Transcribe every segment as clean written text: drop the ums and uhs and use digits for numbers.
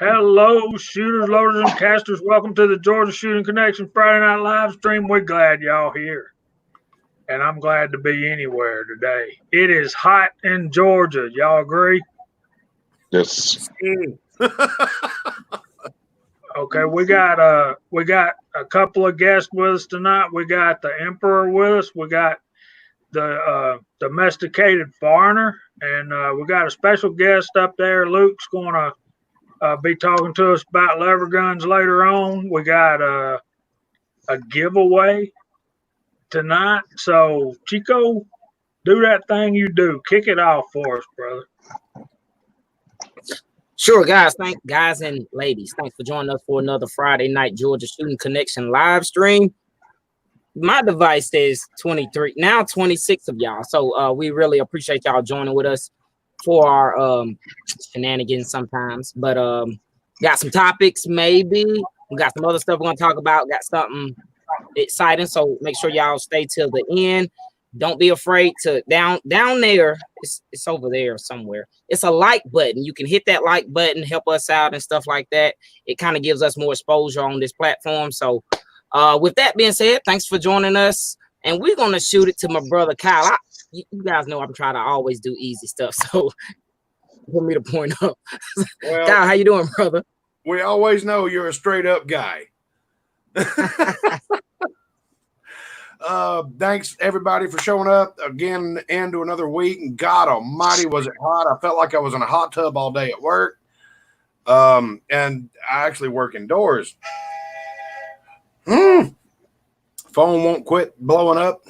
Hello, shooters, loaders, and casters. Welcome to the Georgia Shooting Connection Friday Night live stream. We're glad y'all here, and I'm glad to be anywhere today. It is hot in Georgia. Y'all agree? Yes. Okay, we got a couple of guests with us tonight. We got the Emperor with us. We got the domesticated foreigner, and we got a special guest up there. Luke's going to be talking to us about lever guns later on. We got a giveaway tonight. So, Chico, do that thing you do. Kick it off for us, brother. Sure, guys. Guys and ladies, thanks for joining us for another Friday Night Georgia Shooting Connection live stream. My device says 23, now 26 of y'all. So we really appreciate y'all joining with us for our shenanigans sometimes. But got some topics, maybe. We got some other stuff we're going to talk about. Got something exciting. So make sure y'all stay till the end. Don't be afraid to down there. It's over there somewhere. It's a like button. You can hit that like button, help us out and stuff like that. It kind of gives us more exposure on this platform. So with that being said, thanks for joining us. And we're going to shoot it to my brother Kyle. You guys know I'm trying to always do easy stuff. So put me to point up. Well, Kyle, how you doing, brother? We always know you're a straight up guy. Thanks everybody for showing up again into another week. And God almighty, was it hot. I felt like I was in a hot tub all day at work. And I actually work indoors. Phone won't quit blowing up.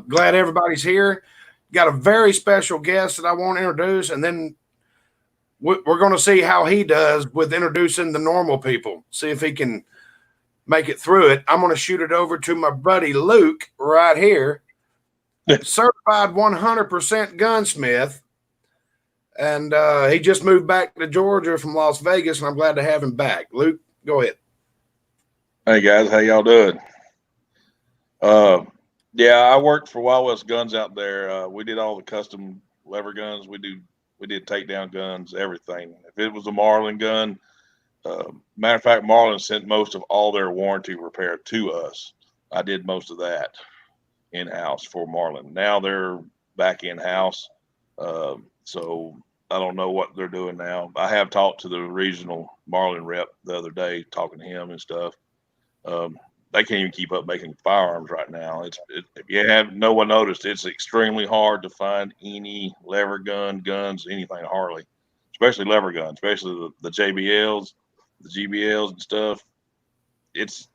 Glad everybody's here. Got a very special guest that I want to introduce, and then we're going to see how he does with introducing the normal people. See if he can make it through it. I'm going to shoot it over to my buddy Luke right here, certified 100% gunsmith, and he just moved back to Georgia from Las Vegas, and I'm glad to have him back. Luke, go ahead. Hey guys, how y'all doing? Yeah, I worked for Wild West Guns out there. We did all the custom lever guns. We did takedown guns, everything. If it was a Marlin gun, matter of fact, Marlin sent most of all their warranty repair to us. I did most of that in-house for Marlin. Now they're back in-house, so I don't know what they're doing now. I have talked to the regional Marlin rep the other day, talking to him and stuff. They can't even keep up making firearms right now. If you have no one noticed, it's extremely hard to find any lever guns, anything Harley, especially lever guns, especially the JBLs, the GBLs and stuff. It's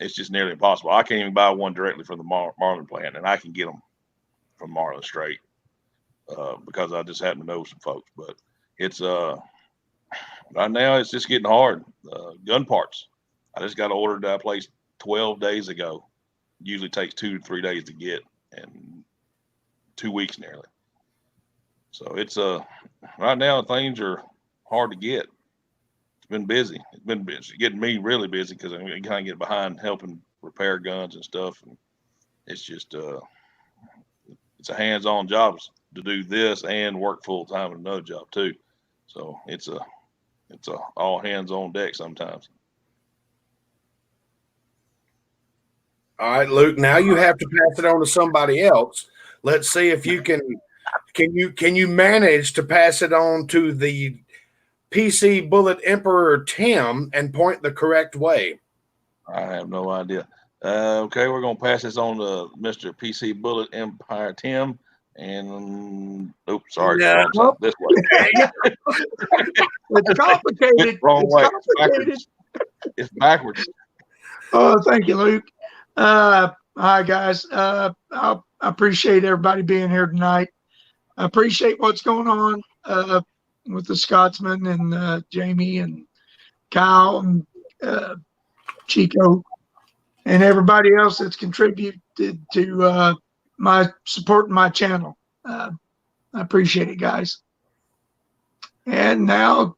just nearly impossible. I can't even buy one directly from the Marlin plant, and I can get them from Marlin straight because I just happen to know some folks. But it's right now it's just getting hard. Gun parts. I just got ordered that I placed 12 days ago. Usually takes 2 to 3 days to get, and 2 weeks nearly. So it's right now things are hard to get. It's been busy. It's been busy, getting me really busy because I'm kind of get behind helping repair guns and stuff. And it's just it's a hands-on job to do this and work full time in another job too. So it's a all hands on deck sometimes. All right, Luke, now you have to pass it on to somebody else. Let's see if you can you manage to pass it on to the PC Bullet Emperor Tim and point the correct way. I have no idea. Okay, we're going to pass this on to Mr. PC Bullet Empire Tim. And oops, sorry, no. This way. It's complicated. Wrong way. Complicated. It's backwards. Oh, thank you, Luke. Hi guys. I appreciate everybody being here tonight. I appreciate what's going on with the Scotsman and Jamie and Kyle and Chico and everybody else that's contributed to my supporting my channel. I appreciate it, guys. And now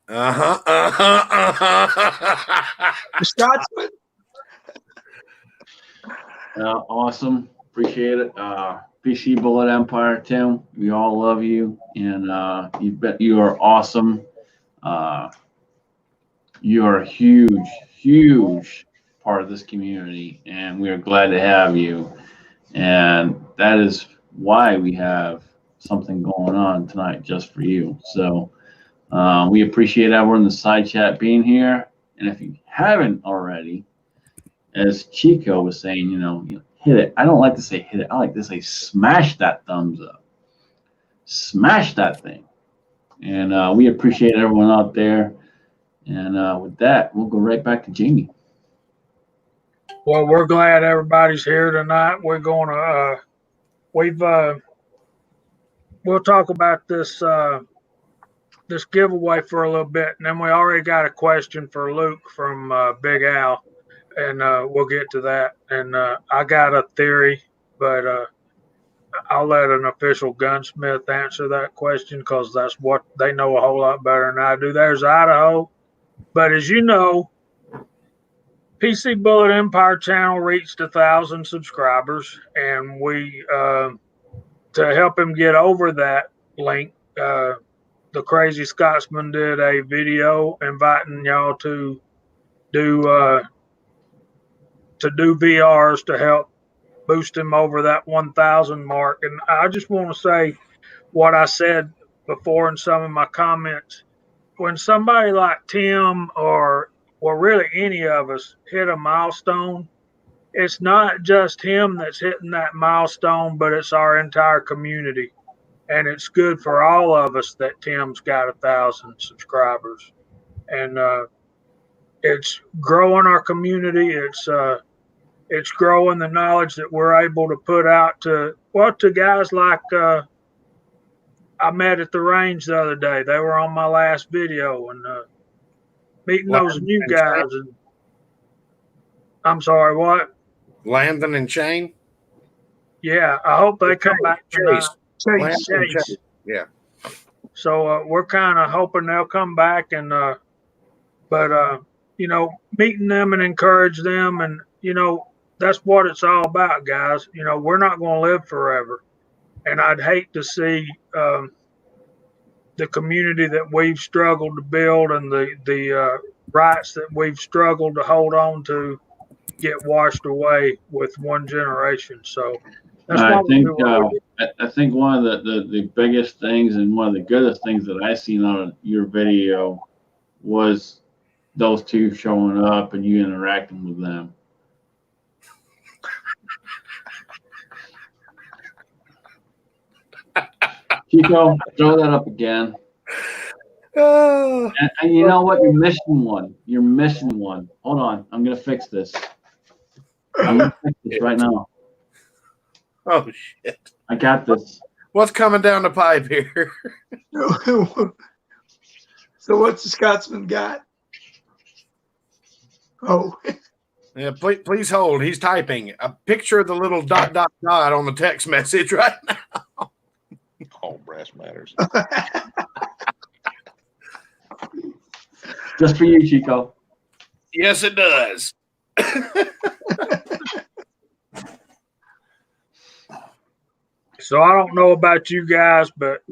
the Scotsman. Awesome. Appreciate it. PC Bullet Empire, Tim. We all love you, and you are awesome. You are a huge, huge part of this community, and we are glad to have you. And that is why we have something going on tonight just for you. So we appreciate everyone in the side chat being here. And if you haven't already, as Chico was saying, hit it. I don't like to say hit it. I like to say smash that thumbs up. Smash that thing. And we appreciate everyone out there. And with that, we'll go right back to Jamie. Well, we're glad everybody's here tonight. We're going to we'll talk about this this giveaway for a little bit, and then we already got a question for Luke from Big Al, and we'll get to that. And I got a theory, but I'll let an official gunsmith answer that question because that's what they know a whole lot better than I do. There's Idaho, but as you know, PC Bullet Empire channel reached 1,000 subscribers, and we to help him get over that link, the Crazy Scotsman did a video inviting y'all to do VRs to help boost him over that 1,000 mark. And I just want to say what I said before in some of my comments. When somebody like Tim or really any of us hit a milestone, it's not just him that's hitting that milestone, but it's our entire community. And it's good for all of us that Tim's got 1,000 subscribers. And it's growing our community. It's growing the knowledge that we're able to put out to guys like I met at the range the other day. They were on my last video, and meeting those new guys. And I'm sorry, what? Landon and Shane? Yeah, I hope they come back tonight. Chase. Yeah. So we're kind of hoping they'll come back, and but meeting them and encourage them, and that's what it's all about, guys. We're not going to live forever, and I'd hate to see the community that we've struggled to build and the rights that we've struggled to hold on to get washed away with one generation. So that's I think one of the biggest things and one of the goodest things that I seen out of your video was those two showing up and you interacting with them. Chico, throw that up again. And you know what? You're missing one. You're missing one. Hold on. I'm going to fix this. I'm going to fix this right now. Oh, shit. I got this. What's coming down the pipe here? So what's the Scotsman got? Oh. Yeah, please hold. He's typing a picture of the little ... on the text message right now. All brass matters. Just for you, Chico. Yes, it does. So I don't know about you guys, but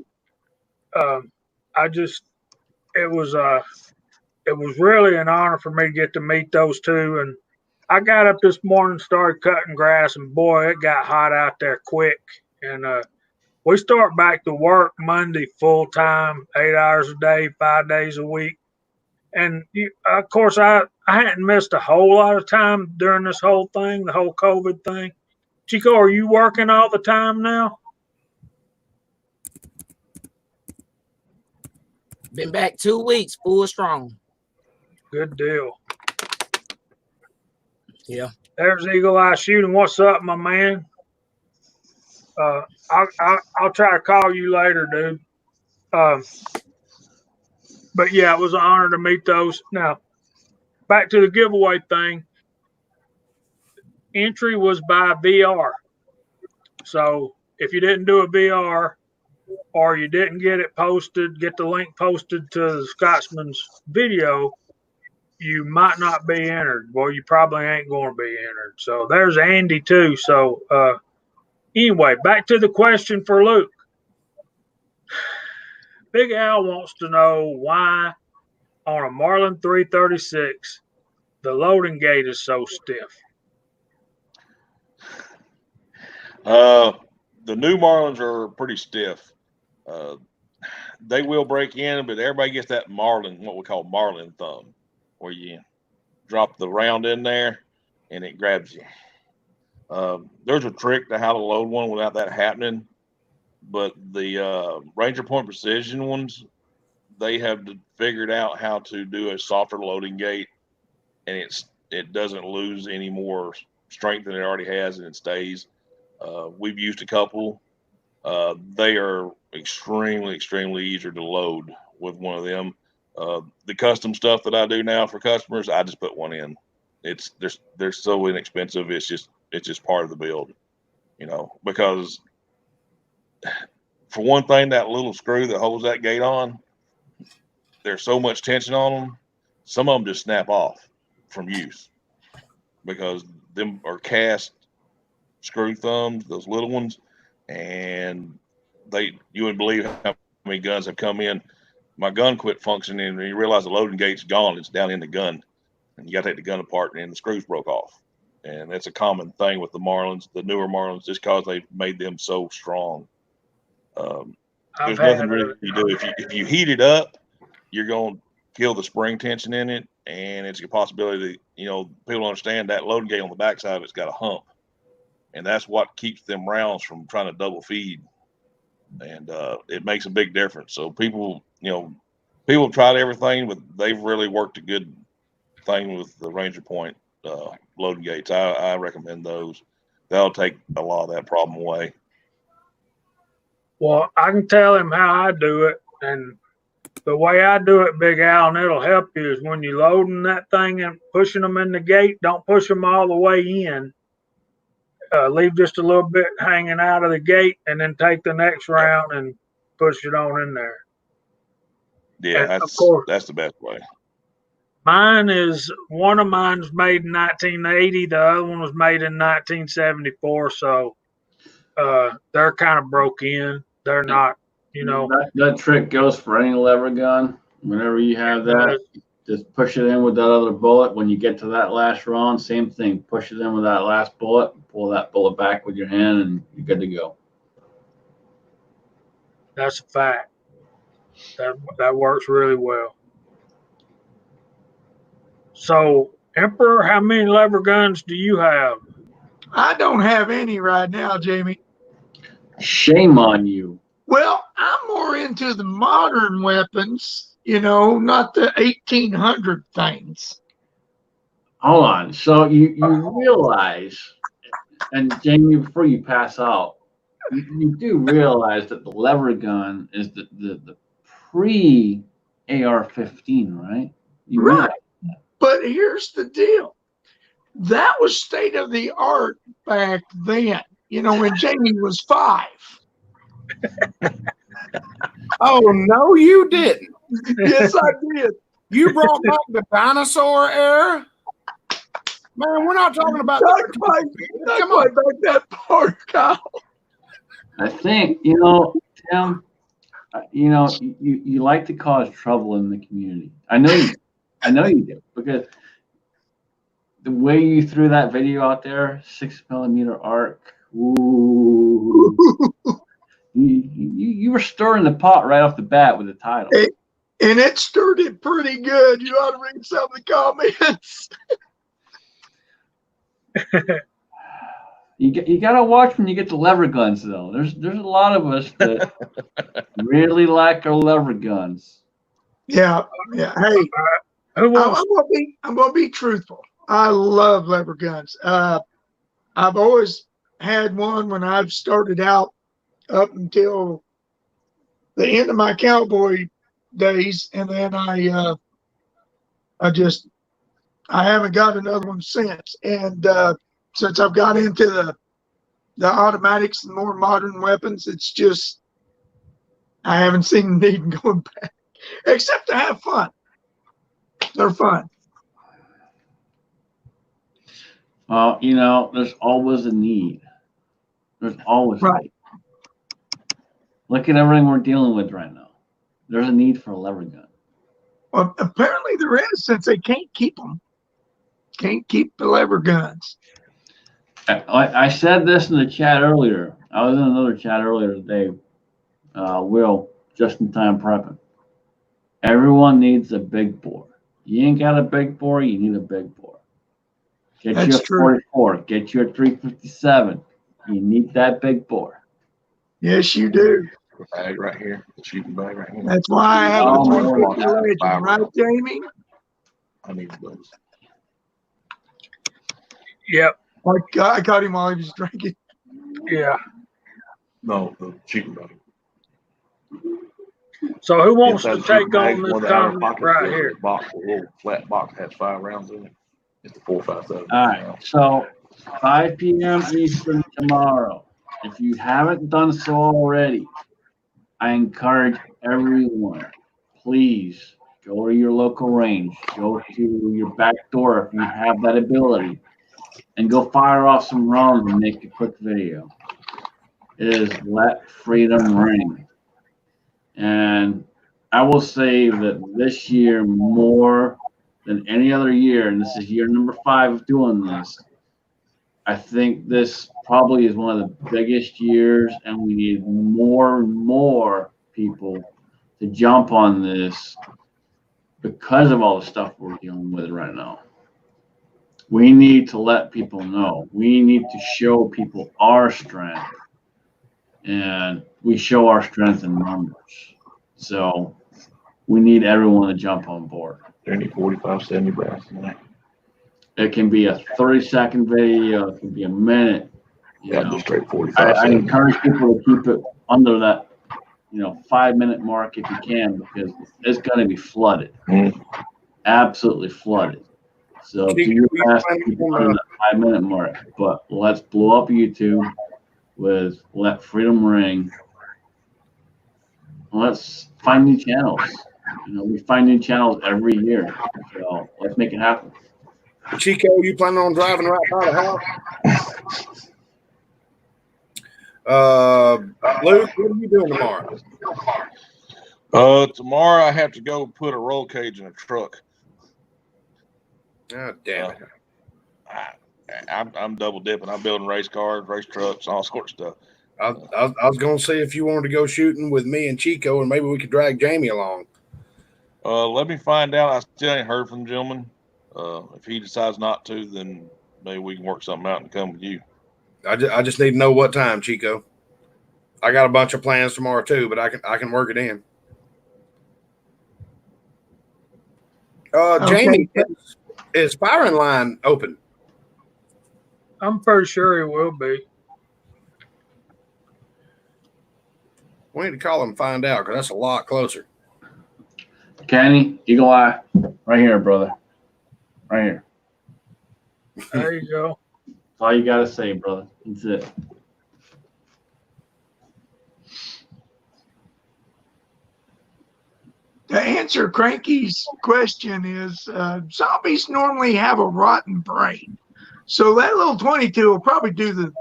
it was really an honor for me to get to meet those two. And I got up this morning, started cutting grass, and boy, it got hot out there quick. And we start back to work Monday full time, 8 hours a day, 5 days a week. And of course, I hadn't missed a whole lot of time during this whole thing, the whole COVID thing. Chico, are you working all the time now? Been back 2 weeks, full strong. Good deal. Yeah. There's Eagle Eye Shooting. What's up, my man? I'll try to call you later, dude. But yeah, it was an honor to meet those. Now, back to the giveaway thing. Entry was by VR. So if you didn't do a VR or you didn't get the link posted to the Scotsman's video, you might not be entered. Well, you probably ain't going to be entered. So there's Andy too. So anyway, back to the question for Luke. Big Al wants to know why on a Marlin 336, the loading gate is so stiff? The new Marlins are pretty stiff. They will break in, but everybody gets that Marlin, what we call Marlin thumb, where you drop the round in there and it grabs you. There's a trick to how to load one without that happening, but the Ranger Point Precision ones, they have figured out how to do a softer loading gate, and it doesn't lose any more strength than it already has, and it stays. We've used a couple. They are extremely easier to load with one of them. The custom stuff that I do now for customers, I just put one in. They're so inexpensive. It's just part of the build, because for one thing, that little screw that holds that gate on, there's so much tension on them. Some of them just snap off from use because them are cast screw thumbs, those little ones, and you wouldn't believe how many guns have come in. My gun quit functioning, and you realize the loading gate's gone. It's down in the gun, and you got to take the gun apart, and the screws broke off. And that's a common thing with the Marlins, the newer Marlins, just because they've made them so strong. There's nothing really you do. If you heat it up, you're going to kill the spring tension in it, and it's a possibility that, people understand that loading gate on the backside of it's got a hump, and that's what keeps them rounds from trying to double feed, and it makes a big difference. So people have tried everything, but they've really worked a good thing with the Ranger Point loading gates. I recommend those. That'll take a lot of that problem away. Well, I can tell him how I do it, and the way I do it, Big Al, and it'll help you, is when you're loading that thing and pushing them in the gate, don't push them all the way in. Leave just a little bit hanging out of the gate, and then take the next round and push it on in there. Yeah, of course, that's the best way. One of mine's made in 1980. The other one was made in 1974. So they're kind of broke in. They're not, That trick goes for any lever gun. Whenever you have that, just push it in with that other bullet. When you get to that last round, same thing. Push it in with that last bullet. Pull that bullet back with your hand, and you're good to go. That's a fact. That works really well. So, Emperor, how many lever guns do you have? I don't have any right now, Jamie. Shame on you. Well, I'm more into the modern weapons, not the 1800 things. Hold on. So you realize, and Jamie, before you pass out, you do realize that the lever gun is the pre AR-15, right? Right. But here's the deal. That was state of the art back then, when Jamie was 5. Oh, no, you didn't. Yes, I did. You brought back the dinosaur era? Man, we're not talking about not quite back that far, Kyle. I think, Tim, you like to cause trouble in the community. I know you do, because the way you threw that video out there, 6mm arc, ooh, you were stirring the pot right off the bat with the title. And it stirred it pretty good. You ought to read some of the comments. You gotta watch when you get the lever guns, though. There's a lot of us that really like our lever guns. Yeah. Hey, I'm gonna be truthful. I love lever guns. I've always had one when I've started out up until the end of my cowboy days, and then I haven't got another one since. And since I've got into the automatics and more modern weapons, it's just I haven't seen the need in going back, except to have fun. They're fun. Well, there's always a need. There's always a need. Look at everything we're dealing with right now. There's a need for a lever gun. Well, apparently there is, since they can't keep them. Can't keep the lever guns. I said this in the chat earlier. I was in another chat earlier today. Will, just in time prepping. Everyone needs a big bore. You ain't got a big bore, you need a big bore. Get That's you a true. 44, get you a 357. You need that big bore. Yes, you do. The bag right here, the shooting bag right here. That's why I have Oh, a my 350 Lord. Legend, right, Jamie? I need those. Yep. I caught him while he was drinking. Yeah. No, the shooting bag. So who wants Inside to the shooting take bag, on one this of the outer comment pockets, right there's here? a box, a little flat box has 5 rounds in it. It's the 4.57. All right, so 5 p.m. Eastern tomorrow. If you haven't done so already, I encourage everyone, please go to your local range, go to your back door if you have that ability, and go fire off some rounds and make a quick video. It is Let Freedom Ring. And I will say that this year, more than any other year, and this is year number 5 of doing this, I think this probably is one of the biggest years, and we need more and more people to jump on this because of all the stuff we're dealing with right now. We need to let people know. We need to show people our strength, and we show our strength in numbers. So we need everyone to jump on board. Any 45-70 brass in there. It can be a 30-second video. It can be a minute. Yeah, just straight I 45. encourage people to keep it under that, 5-minute mark if you can, because it's going to be flooded, absolutely flooded. So do your best to keep it under that 5-minute mark. But let's blow up YouTube with Let Freedom Ring. Let's find new channels. We find new channels every year. So let's make it happen. Chico, you planning on driving right by the house? Luke, what are you doing tomorrow? Tomorrow I have to go put a roll cage in a truck. Oh, damn it. I'm double dipping. I'm building race cars, race trucks, all sorts of stuff. I was going to see if you wanted to go shooting with me and Chico, and maybe we could drag Jamie along. Let me find out. I still ain't heard from the gentleman. If he decides not to, then maybe we can work something out and come with you. I just need to know what time, Chico. I got a bunch of plans tomorrow too, but I can work it in. Jamie, is firing line open? I'm pretty sure it will be. We need to call him and find out, because that's a lot closer. Kenny, Eagle Eye, right here, brother. Right here. There you go. That's all you got to say, brother. That's it. To answer Cranky's question is, zombies normally have a rotten brain. So that little 22 will probably do the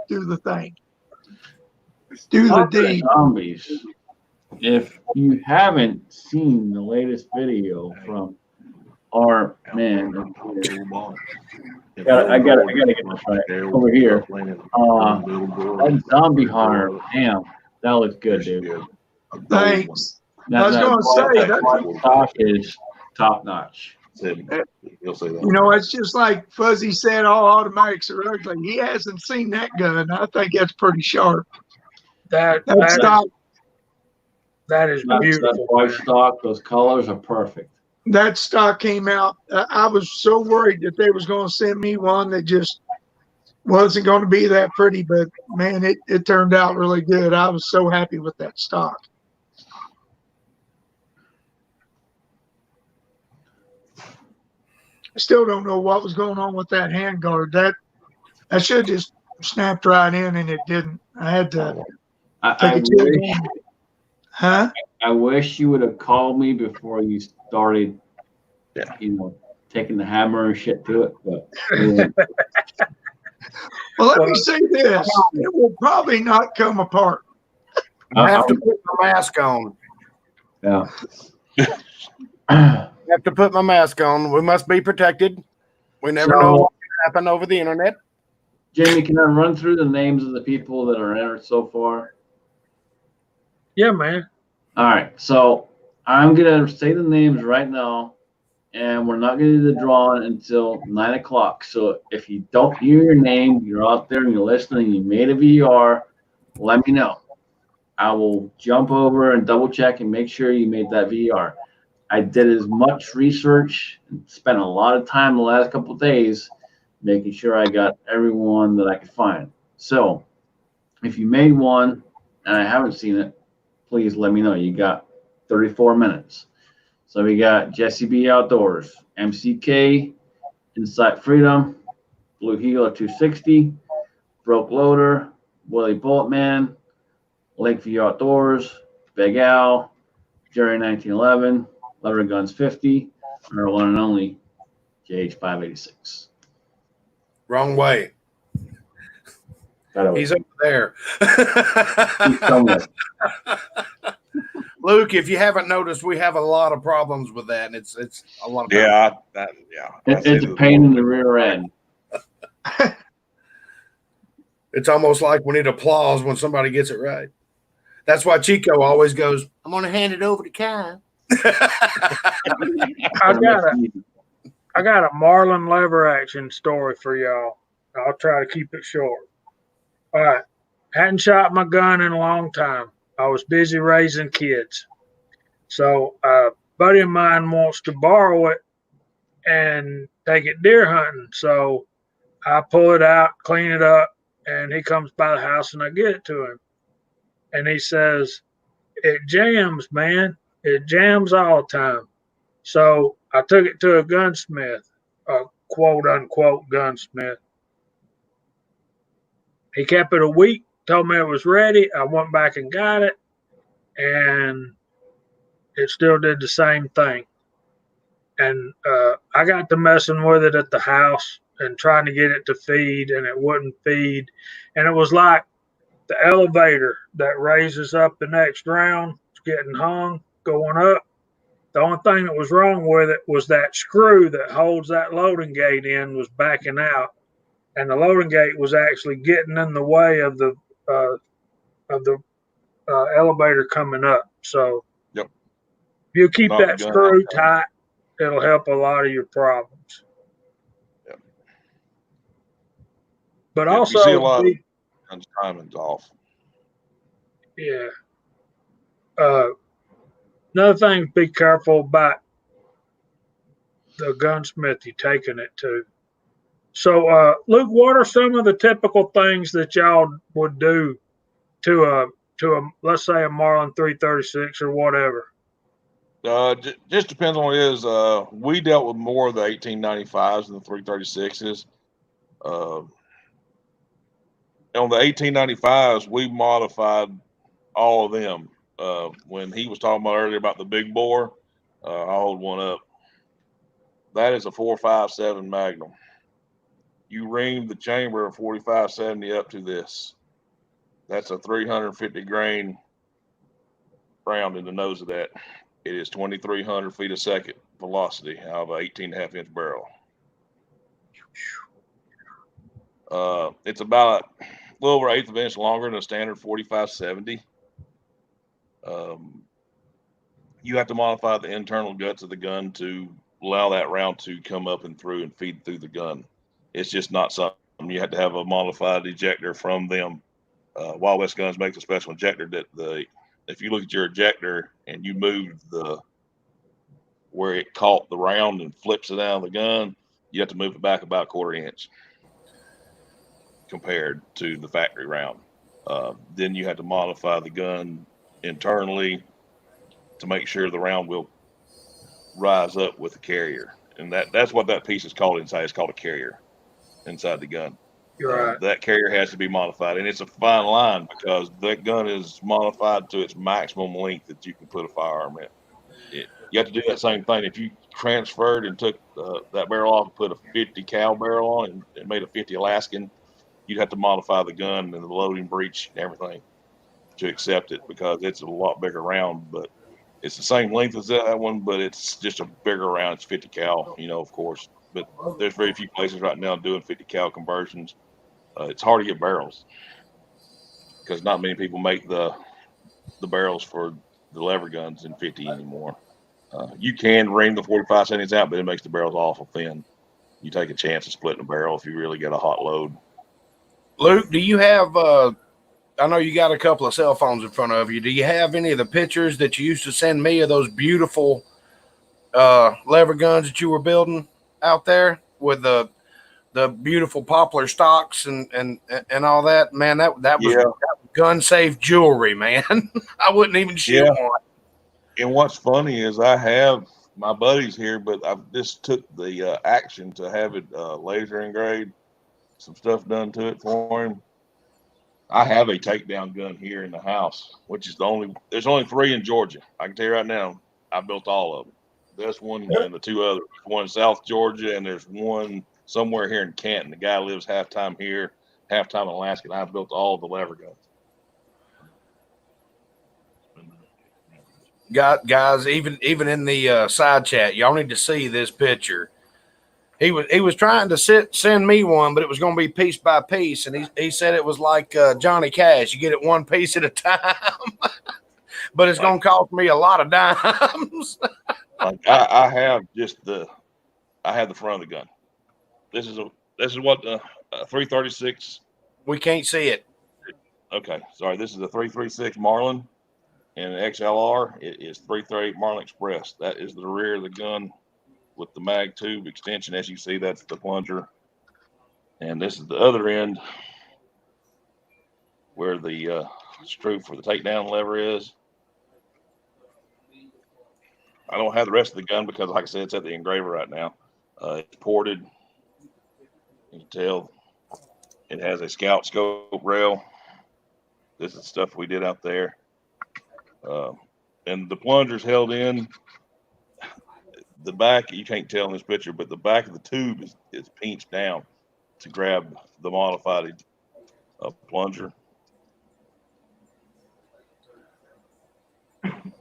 thing. Do the deed. Zombies. If you haven't seen the latest video from our man, I gotta get this right over here. That zombie hunter, damn, that looks good, dude. Thanks. I was going to say that stock is top notch. It's just like Fuzzy said, all automatics are ugly. He hasn't seen that gun. I think that's pretty sharp. That is beautiful. That white stock, those colors are perfect. That stock came out. I was so worried that they was going to send me one that just wasn't going to be that pretty, but man, it turned out really good. I was so happy with that stock. I still don't know what was going on with that handguard. That should have just snapped right in, and it didn't. I had to take a chip. Huh? I wish you would have called me before you started, taking the hammer and shit to it. But well, let me say this: it will probably not come apart. I have to put my mask on. Yeah. have to put my mask on. We must be protected. We never So- know what can happen over the internet. Jamie, can I run through the names of the people that are entered so far? Yeah, man. All right, so I'm gonna say the names right now, and we're not gonna do the drawing until 9 o'clock. So if you don't hear your name, you're out there and you're listening, and you made a VR, let me know. I will jump over and double check and make sure you made that VR. I did as much research and spent a lot of time the last couple of days making sure I got everyone that I could find. So if you made one and I haven't seen it, please let me know. You got 34 minutes. So we got Jesse B Outdoors, MCK, Insight Freedom, Blue Healer 260, Broke Loader, Willie Boltman, Lakeview Outdoors, Big Al, Jerry 1911, Lever Guns 50, and our one and only JH586. Wrong way. He's over there. He's somewhere. Luke, if you haven't noticed, we have a lot of problems with that, and it's a lot of times. Yeah, It's a pain in the rear end. It's almost like we need applause when somebody gets it right. That's why Chico always goes, I'm going to hand it over to Kyle. I got a Marlin lever action story for y'all. I'll try to keep it short. All right. Hadn't shot my gun in a long time. I was busy raising kids. So a buddy of mine wants to borrow it and take it deer hunting. So I pull it out, clean it up, and he comes by the house and I get it to him. And he says, it jams, man. It jams all the time. So I took it to a gunsmith, a quote unquote gunsmith. He kept it a week, told me it was ready. I went back and got it, and it still did the same thing. And I got to messing with it at the house and trying to get it to feed, and it wouldn't feed. And it was like the elevator that raises up the next round, it's getting hung, going up. The only thing that was wrong with it was that screw that holds that loading gate in was backing out, and the loading gate was actually getting in the way of the elevator coming up. So, Yep. If you keep Knock that the gun screw out. tight, it'll help a lot of your problems. Yep. But Yep, you also, see a lot of guns timing's off. yeah. Another thing, be careful about the gunsmith you're taking it to. So, Luke, what are some of the typical things that y'all would do to a let's say a Marlin 336 or whatever? Just depends on what it is. We dealt with more of the 1895s and the 336s. On the 1895s, we modified all of them. When he was talking about earlier about the big bore, I'll hold one up. That is a 4.57 Magnum. You ring the chamber of 4570 up to this. That's a 350 grain round in the nose of that. It is 2,300 feet a second velocity out of an 18.5 inch barrel. It's about a little over 1/8 of an inch longer than a standard 4570. You have to modify the internal guts of the gun to allow that round to come up and through and feed through the gun. It's just not something you have to have a modified ejector from them. Wild West Guns makes a special ejector that if you look at your ejector and you move where it caught the round and flips it out of the gun, you have to move it back about 1/4 inch compared to the factory round. Then you have to modify the gun internally to make sure the round will rise up with the carrier. And that's what that piece is called inside. It's called a carrier inside the gun. Right. That carrier has to be modified, and it's a fine line because that gun is modified to its maximum length that you can put a firearm in. You have to do that same thing. If you transferred and took that barrel off and put a 50 cal barrel on and made a 50 Alaskan, you'd have to modify the gun and the loading breech and everything to accept it because it's a lot bigger round. But It's the same length as that one, but it's just a bigger round. It's 50 cal, of course. But there's very few places right now doing 50 cal conversions. It's hard to get barrels because not many people make the barrels for the lever guns in 50 anymore. You can ring the 45 seconds out, but it makes the barrels awful thin. You take a chance of splitting a barrel if you really get a hot load. Luke, do you have I know you got a couple of cell phones in front of you. Do you have any of the pictures that you used to send me of those beautiful lever guns that you were building out there with the beautiful poplar stocks and all that? Man, that was gun safe jewelry, man. I wouldn't even shoot one. And what's funny is I have my buddies here, but I just took the action to have it laser engraved, some stuff done to it for him. I have a takedown gun here in the house, which is there's only 3 in Georgia. I can tell you right now, I built all of them. This one and the 2 others. One in South Georgia, and there's one somewhere here in Canton. The guy lives half-time here, half-time in Alaska, and I built all of the lever guns. Guys, even in the side chat, y'all need to see this picture. He was trying to send me one, but it was going to be piece by piece, and he said it was like Johnny Cash. You get it one piece at a time, but it's going to cost me a lot of dimes. I have I have the front of the gun. This is what the 336. We can't see it. Okay, sorry. This is a 336 Marlin, and an XLR. It is 338 Marlin Express. That is the rear of the gun with the mag tube extension. As you see, that's the plunger. And this is the other end where the screw for the takedown lever is. I don't have the rest of the gun because, like I said, it's at the engraver right now. It's ported. You can tell it has a scout scope rail. This is stuff we did out there. And the plunger's held in. The back, you can't tell in this picture, but the back of the tube is pinched down to grab the modified plunger. I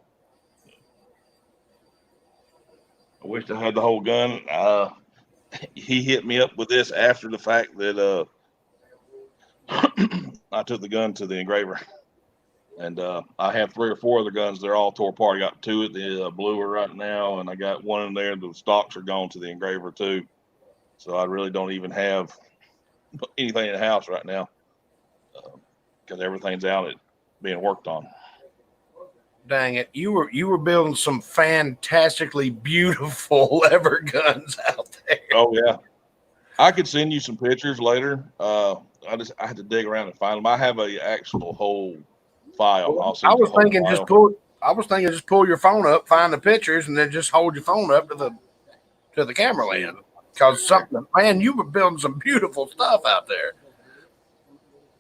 wished I had the whole gun. He hit me up with this after the fact that I took the gun to the engraver. And I have 3 or 4 other guns. They're all tore apart. I got 2 at the bluer right now, and I got 1 in there. The stocks are gone to the engraver too. So I really don't even have anything in the house right now because everything's out being worked on. Dang it! You were building some fantastically beautiful lever guns out there. Oh yeah, I could send you some pictures later. I had to dig around and find them. I have a actual whole file. I was thinking just pull your phone up, find the pictures, and then just hold your phone up to the camera lens. Because man, you were building some beautiful stuff out there.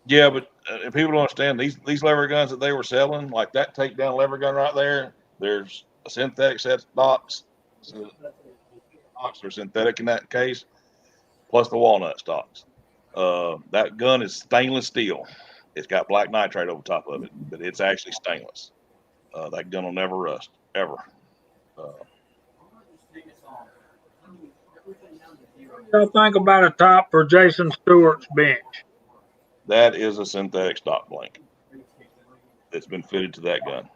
Yeah, but people don't understand these lever guns that they were selling, like that takedown lever gun right there. There's a synthetic set of stocks. Stocks are synthetic in that case, plus the walnut stocks. That gun is stainless steel. It's got black nitrate over top of it, but it's actually stainless. That gun will never rust, ever. What do y'all think about a top for Jason Stewart's bench? That is a synthetic stock blank that's been fitted to that gun.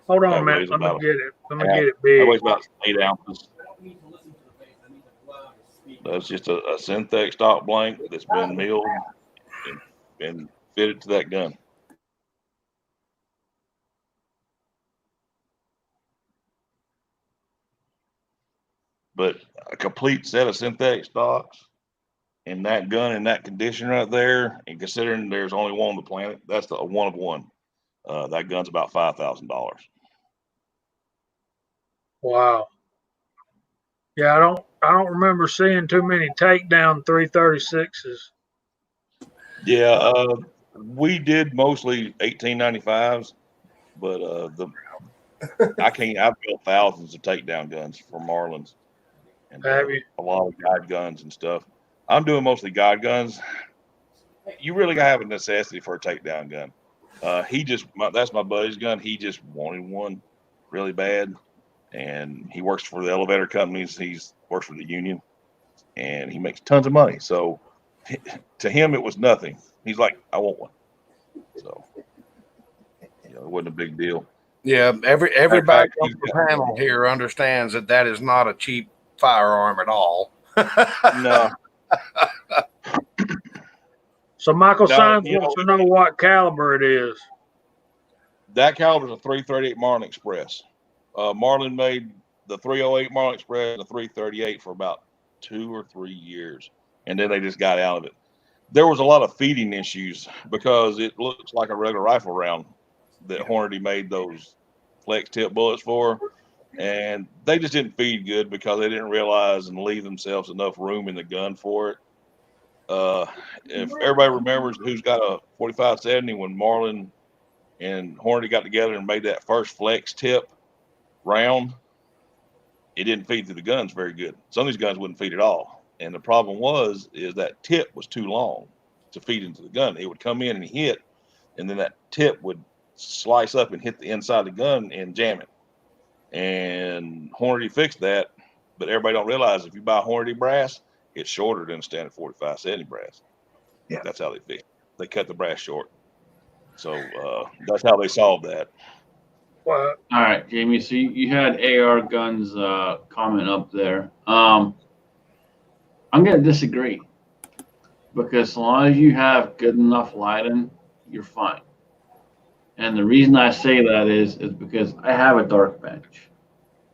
Hold on a minute. Let me get it. Let me get it big. That weighs about 8 ounces. That's just a synthetic stock blank that's been milled and fitted to that gun. But a complete set of synthetic stocks and that gun in that condition right there, and considering there's only one on the planet, that's a one of one. That gun's about $5,000. Wow. Yeah, I don't remember seeing too many takedown 336s. Yeah, we did mostly 1895s, but I've built thousands of takedown guns for Marlins and a lot of guide guns and stuff. I'm doing mostly guide guns. You really gotta have a necessity for a takedown gun. That's my buddy's gun. He just wanted one really bad, and he works for the elevator companies. He's works for the union, and he makes tons of money. So to him, it was nothing. He's like, I want one. So it wasn't a big deal. Yeah, everybody on the panel here understands that is not a cheap firearm at all. No. So Michael Sines wants to know what caliber it is. That caliber is a 338 Marlin Express. Marlin made the 308 Marlin Express and the 338 for about 2 or 3 years, and then they just got out of it. There was a lot of feeding issues because it looks like a regular rifle round that Hornady made those flex tip bullets for, and they just didn't feed good because they didn't realize and leave themselves enough room in the gun for it. If everybody remembers who's got a 4570 when Marlin and Hornady got together and made that first flex tip round, it didn't feed through the guns very good. Some of these guns wouldn't feed at all. And the problem is that tip was too long to feed into the gun. It would come in and hit, and then that tip would slice up and hit the inside of the gun and jam it. And Hornady fixed that, but everybody don't realize if you buy Hornady brass, it's shorter than standard 4570 brass. Yeah. That's how they fix it. They cut the brass short. So that's how they solved that. Well, All right, Jamie. So you had AR guns comment up there. I'm gonna disagree because as long as you have good enough lighting, you're fine. And the reason I say that is because I have a dark bench,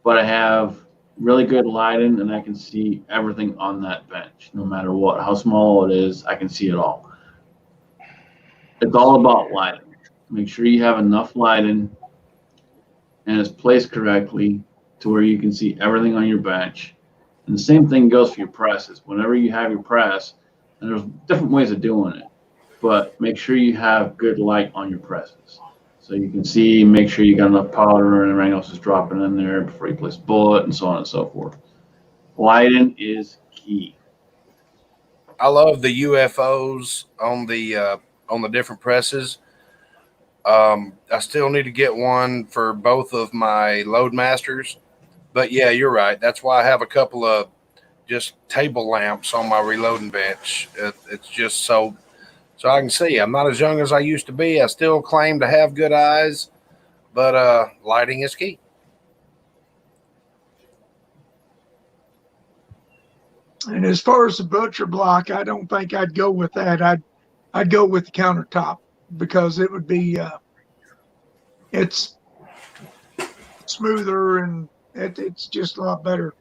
but I have really good lighting and I can see everything on that bench, no matter what, how small it is, I can see it all. It's all about lighting. Make sure you have enough lighting and it's placed correctly to where you can see everything on your bench. And the same thing goes for your presses. Whenever you have your press, and there's different ways of doing it, but make sure you have good light on your presses. So you can see, make sure you got enough powder and everything else is dropping in there before you place a bullet and so on and so forth. Lighting is key. I love the UFOs on the different presses. I still need to get one for both of my Loadmasters. But yeah, you're right. That's why I have a couple of just table lamps on my reloading bench. It's just so I can see. I'm not as young as I used to be. I still claim to have good eyes, but lighting is key. And as far as the butcher block, I don't think I'd go with that. I'd go with the countertop because it would be it's smoother and it's just a lot better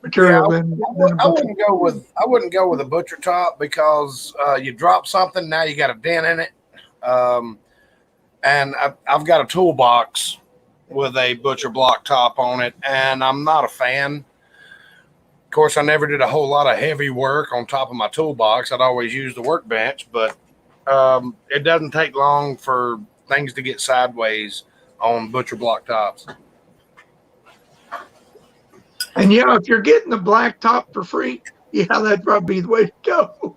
material than I wouldn't go with a butcher top because you drop something, now you got a dent in it. And I've got a toolbox with a butcher block top on it, and I'm not a fan. Of course, I never did a whole lot of heavy work on top of my toolbox. I'd always use the workbench, but it doesn't take long for things to get sideways on butcher block tops. And yeah, if you're getting the black top for free, yeah, that'd probably be the way to go.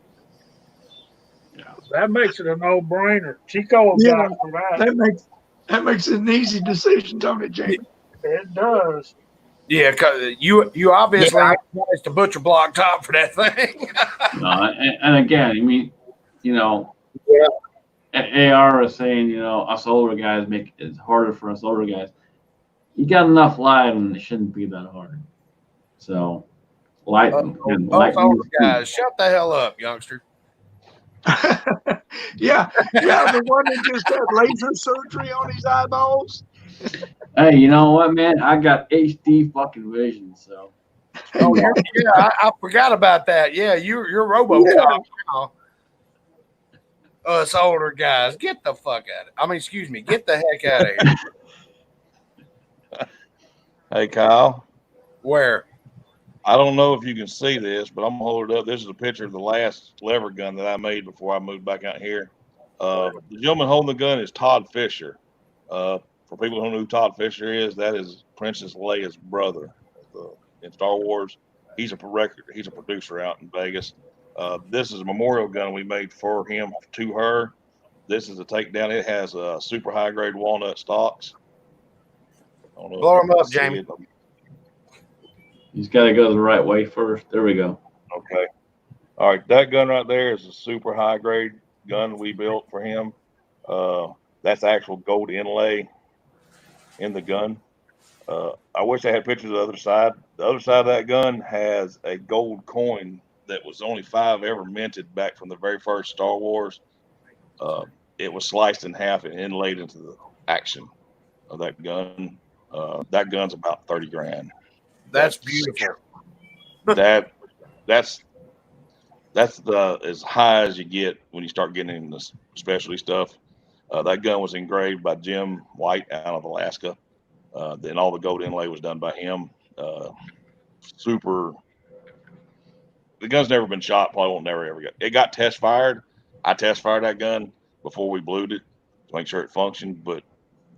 that makes it a no-brainer. Chico will Yeah, for that. That makes it an easy decision, don't it, Jamie? It does. Yeah, because you obviously realized the butcher block top for that thing. No, and again, I mean, AR is saying, us older guys make it harder for us older guys. You got enough light and it shouldn't be that hard. So, light. Older guys, shut the hell up, youngster. yeah, the one that just had laser surgery on his eyeballs. Hey, you know what, man? I got HD fucking vision, so. Oh, yeah, I forgot about that. Yeah, you're RoboCop now. Us older guys, get the fuck out of it. Excuse me, get the heck out of here. Hey, Kyle. Where? I don't know if you can see this, but I'm gonna hold it up. This is a picture of the last lever gun that I made before I moved back out here. The gentleman holding the gun is Todd Fisher. For people who don't know who Todd Fisher is, that is Princess Leia's brother in Star Wars. He's a producer out in Vegas. This is a memorial gun we made for him to her. This is a takedown. It has super high grade walnut stocks. I don't know Blow if him you up, can see Jamie. it. He's got to go the right way first. There we go. Okay. All right. That gun right there is a super high grade gun we built for him. That's actual gold inlay in the gun. I wish I had pictures of the other side. The other side of that gun has a gold coin that was only 5 ever minted back from the very first Star Wars. It was sliced in half and inlaid into the action of that gun. That gun's about 30 grand. That's beautiful. That's the as high as you get when you start getting into specialty stuff. That gun was engraved by Jim White out of Alaska. Then all the gold inlay was done by him. Super. The gun's never been shot. Probably won't never ever get. It got test fired. I test fired that gun before we blued it to make sure it functioned. But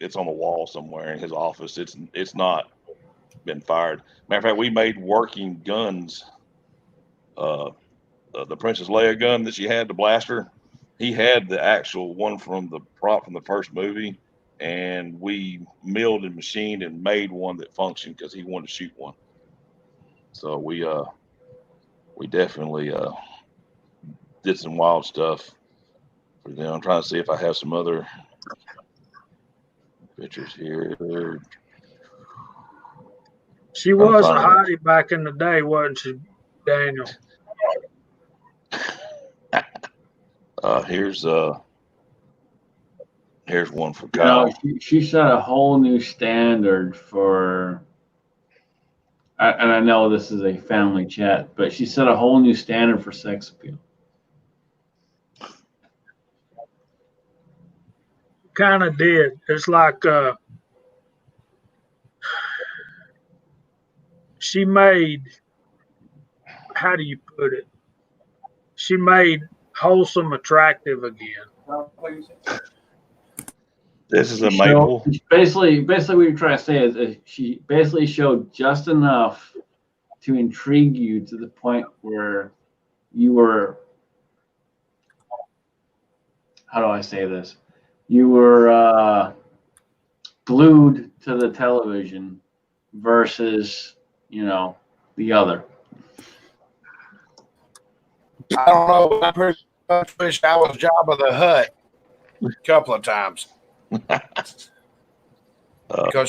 it's on the wall somewhere in his office. It's not been fired. Matter of fact, we made working guns. The Princess Leia gun that she had, the blaster. He had the actual one from the prop from the first movie, and we milled and machined and made one that functioned because he wanted to shoot one. So we definitely did some wild stuff for them. I'm trying to see if I have some other pictures here. She was a hottie back in the day, wasn't she, Daniel? Here's one for Kyle. She set a whole new standard for, and I know this is a family chat, but she set a whole new standard for sex appeal. Kind of did. It's like she made, how do you put it? She made wholesome attractive again. This is a maple. Basically, what you're trying to say is she basically showed just enough to intrigue you to the point where you were, how do I say this? You were glued to the television versus, the other. I don't know. I pretty much wish I was Jabba the Hutt a couple of times. Because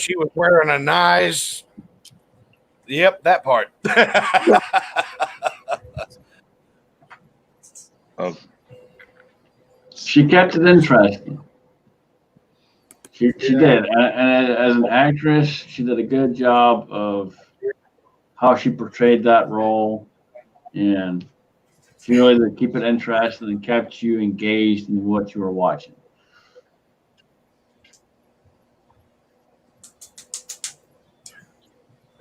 she was wearing a nice, yep, that part. She kept it interesting. She did, and as an actress, she did a good job of how she portrayed that role, and she really did keep it interesting and kept you engaged in what you were watching.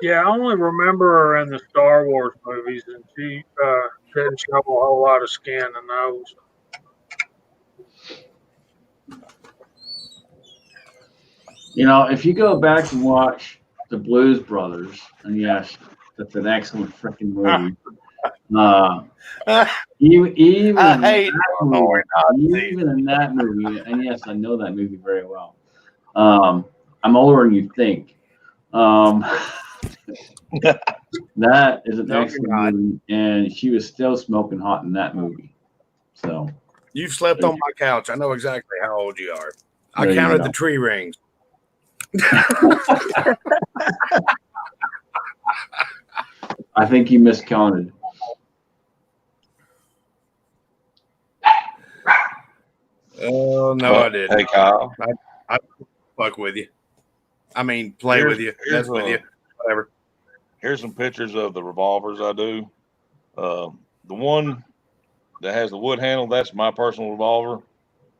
Yeah, I only remember her in the Star Wars movies, and she didn't show a whole lot of skin in those. If you go back and watch The Blues Brothers, and yes, that's an excellent freaking movie. Even in that movie, and yes, I know that movie very well. I'm older than you think. That is an excellent movie, and she was still smoking hot in that movie. So you've slept on my couch. I know exactly how old you are. I counted the tree rings. I think you miscounted. Oh no, I didn't. Hey Kyle, I fuck with you. I mean, play with you. That's with you. Whatever. Here's some pictures of the revolvers I do. The one that has the wood handle, that's my personal revolver.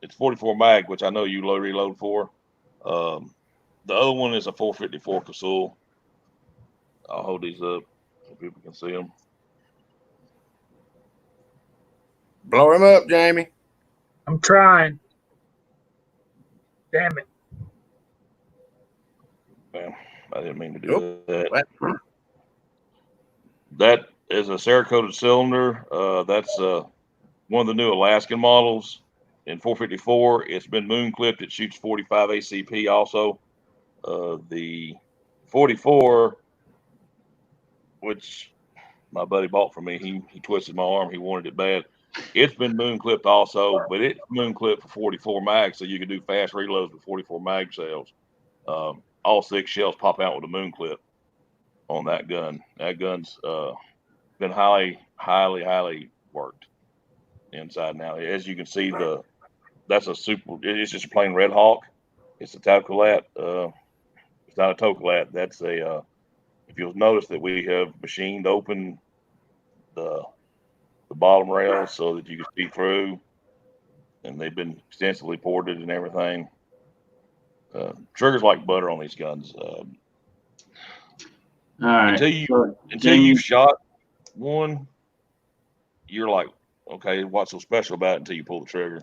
It's 44 mag, which I know you reload for. The other one is a 454 Casull. I'll hold these up so people can see them. Blow him up, Jamie. I'm trying. Damn it. Well, I didn't mean to do that. That is a Cerakoted cylinder. That's one of the new Alaskan models. in 454, it's been moon clipped. It shoots 45 ACP also. The 44, which my buddy bought for me, he twisted my arm. He wanted it bad. It's been moon clipped also, but it's moon clipped for 44 mags, so you can do fast reloads with 44 mag shells. All 6 shells pop out with a moon clip on that gun. That gun's been highly worked inside now. As you can see, that's a super. It's just a plain Red Hawk. It's a Taucolat. It's not a Tocolat. That's a. If you'll notice that we have machined open the bottom rails so that you can see through, and they've been extensively ported and everything. Triggers like butter on these guns. All right. Until you've shot one, you're like, okay, what's so special about it until you pull the trigger?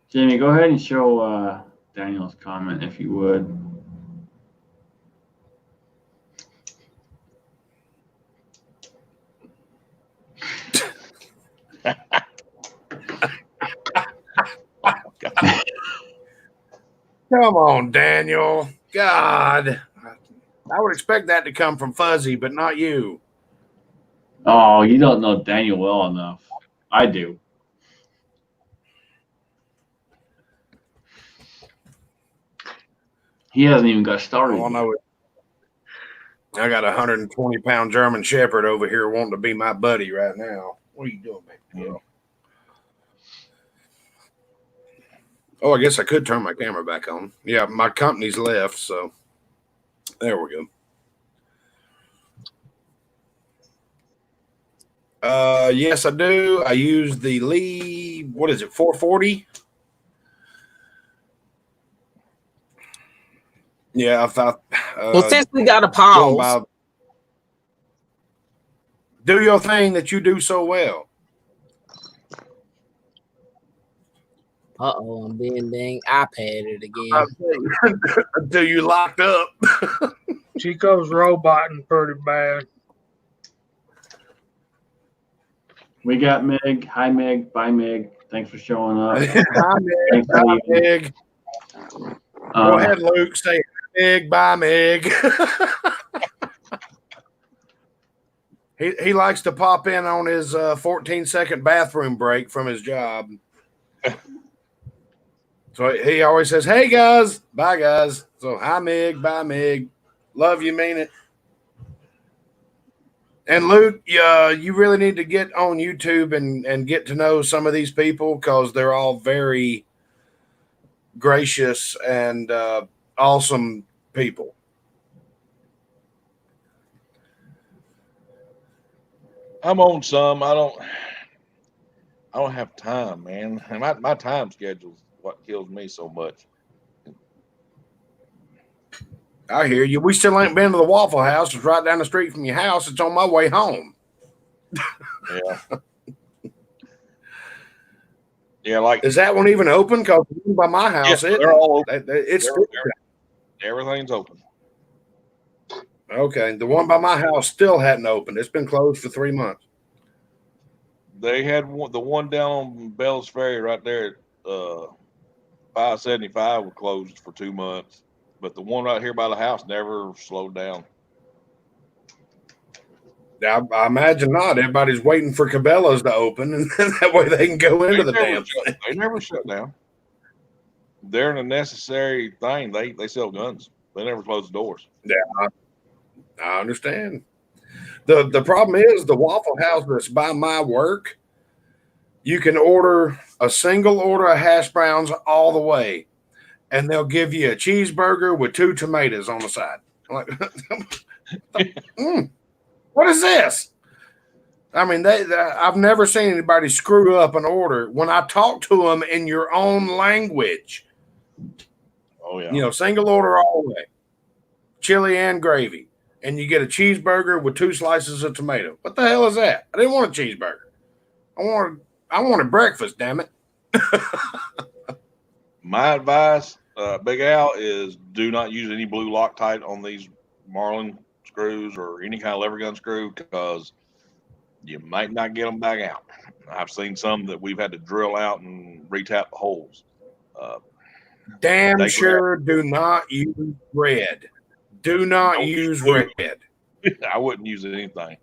Jamie, go ahead and show Daniel's comment if you would. Come on, Daniel. God. I would expect that to come from Fuzzy, but not you. Oh, you don't know Daniel well enough. I do. He hasn't even got started. Oh, no. I got a 120-pound German Shepherd over here wanting to be my buddy right now. What are you doing, baby? Yeah. Oh, I guess I could turn my camera back on. Yeah, my company's left, so there we go. Yes, I do. I use the Lee, what is it, 440? Yeah, I thought. Well, since we got a pause, do your thing that you do so well. uh-oh, I'm being iPadded again. Until you locked up. Chico's roboting pretty bad. We got Meg. Hi, Meg. Bye, Meg. Thanks for showing up. Hi, Meg. Hi, Meg. Go ahead, Luke. Say Meg. Bye, Meg. He likes to pop in on his 14-second bathroom break from his job. So he always says, hey, guys. Bye, guys. So hi, Meg. Bye, Meg. Love you. Mean it. And Luke, you really need to get on YouTube and get to know some of these people because they're all very gracious and awesome people. I'm on some. I don't have time, man. And my time schedule is what kills me so much. I hear you. We still ain't been to the Waffle House. It's right down the street from your house. It's on my way home. Yeah. Yeah, like, is that one even open? Because by my house, yes, they're all open. Everything's open. Okay, the one by my house still hadn't opened. It's been closed for 3 months. They had the one down on Bell's Ferry right there at 575 was closed for 2 months, but the one right here by the house never slowed down. I imagine not. Everybody's waiting for Cabela's to open, and that way they can go into the damn thing. They never shut down. They're a necessary thing. They sell guns. They never close the doors. Yeah, I understand. The problem is the Waffle House that's by my work, you can order a single order of hash browns all the way, and they'll give you a cheeseburger with 2 tomatoes on the side. I'm like, what is this? I mean, I've never seen anybody screw up an order when I talk to them in your own language. Oh, yeah. You know, single order all the way, chili and gravy. And you get a cheeseburger with 2 slices of tomato. What the hell is that? I didn't want a cheeseburger. I wanted breakfast, damn it. My advice, Big Al, is do not use any blue Loctite on these Marlin screws or any kind of lever gun screw because you might not get them back out. I've seen some that we've had to drill out and retap the holes. Damn sure do not use red. Do not use red. I wouldn't use anything.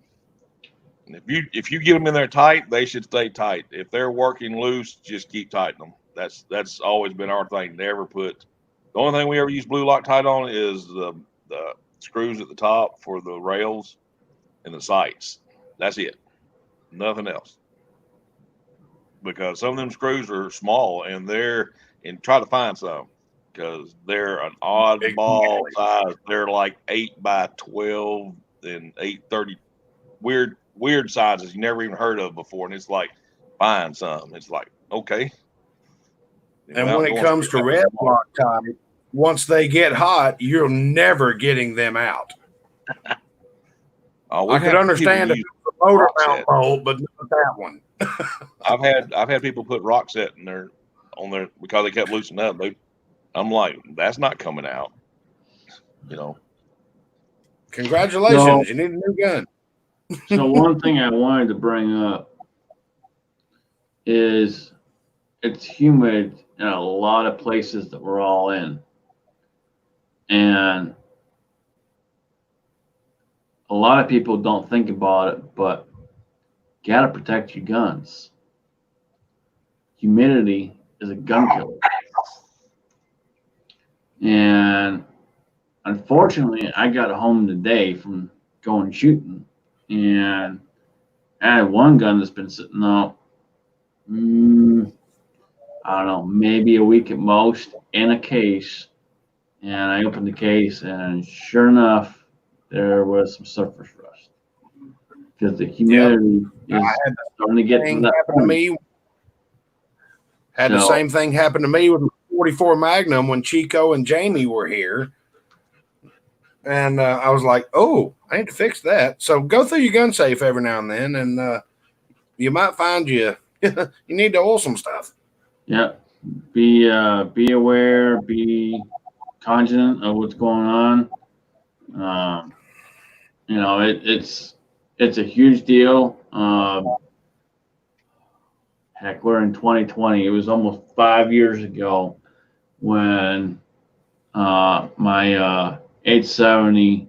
And if you get them in there tight, they should stay tight. If they're working loose, just keep tightening them. That's always been our thing. Never put. The only thing we ever use blue Loctite on is the screws at the top for the rails and the sights. That's it. Nothing else. Because some of them screws are small and try to find some because they're an oddball size. They're like 8 by 12 and 830. Weird sizes you never even heard of before. And it's like, find some. It's like, okay. And when it comes to red Loctite, once they get hot, you're never getting them out. I could understand if it's a motor mount bolt, but not that one. I've had people put rock set on there because they kept loosening up. I'm like, that's not coming out. Congratulations, you need a new gun. So one thing I wanted to bring up is it's humid in a lot of places that we're all in. And a lot of people don't think about it, but you got to protect your guns. Humidity is a gun killer. And unfortunately, I got home today from going shooting, and I had one gun that's been sitting out, I don't know, maybe a week at most, in a case. And I opened the case, and sure enough, there was some surface rust because the humidity is starting to get to that point. Had the same thing happen to me with the 44 Magnum when Chico and Jamie were here. And I was like, oh, I need to fix that. So go through your gun safe every now and then, and you might find you need to oil some stuff. Yeah. Be aware, be cognizant of what's going on. It's a huge deal. Heck, we're in 2020. It was almost 5 years ago when my 870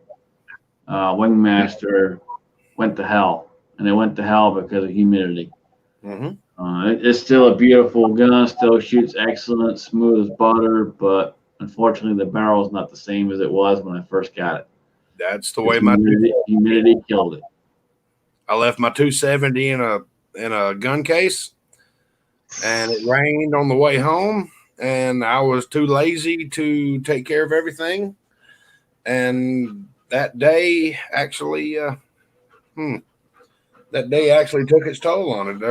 Wingmaster went to hell, and it went to hell because of humidity. Mm-hmm. It's still a beautiful gun, still shoots excellent, smooth as butter, but unfortunately the barrel is not the same as it was when I first got it. That's the way humidity killed it. I left my 270 in a gun case, and it rained on the way home, and I was too lazy to take care of everything. And that day actually took its toll on it.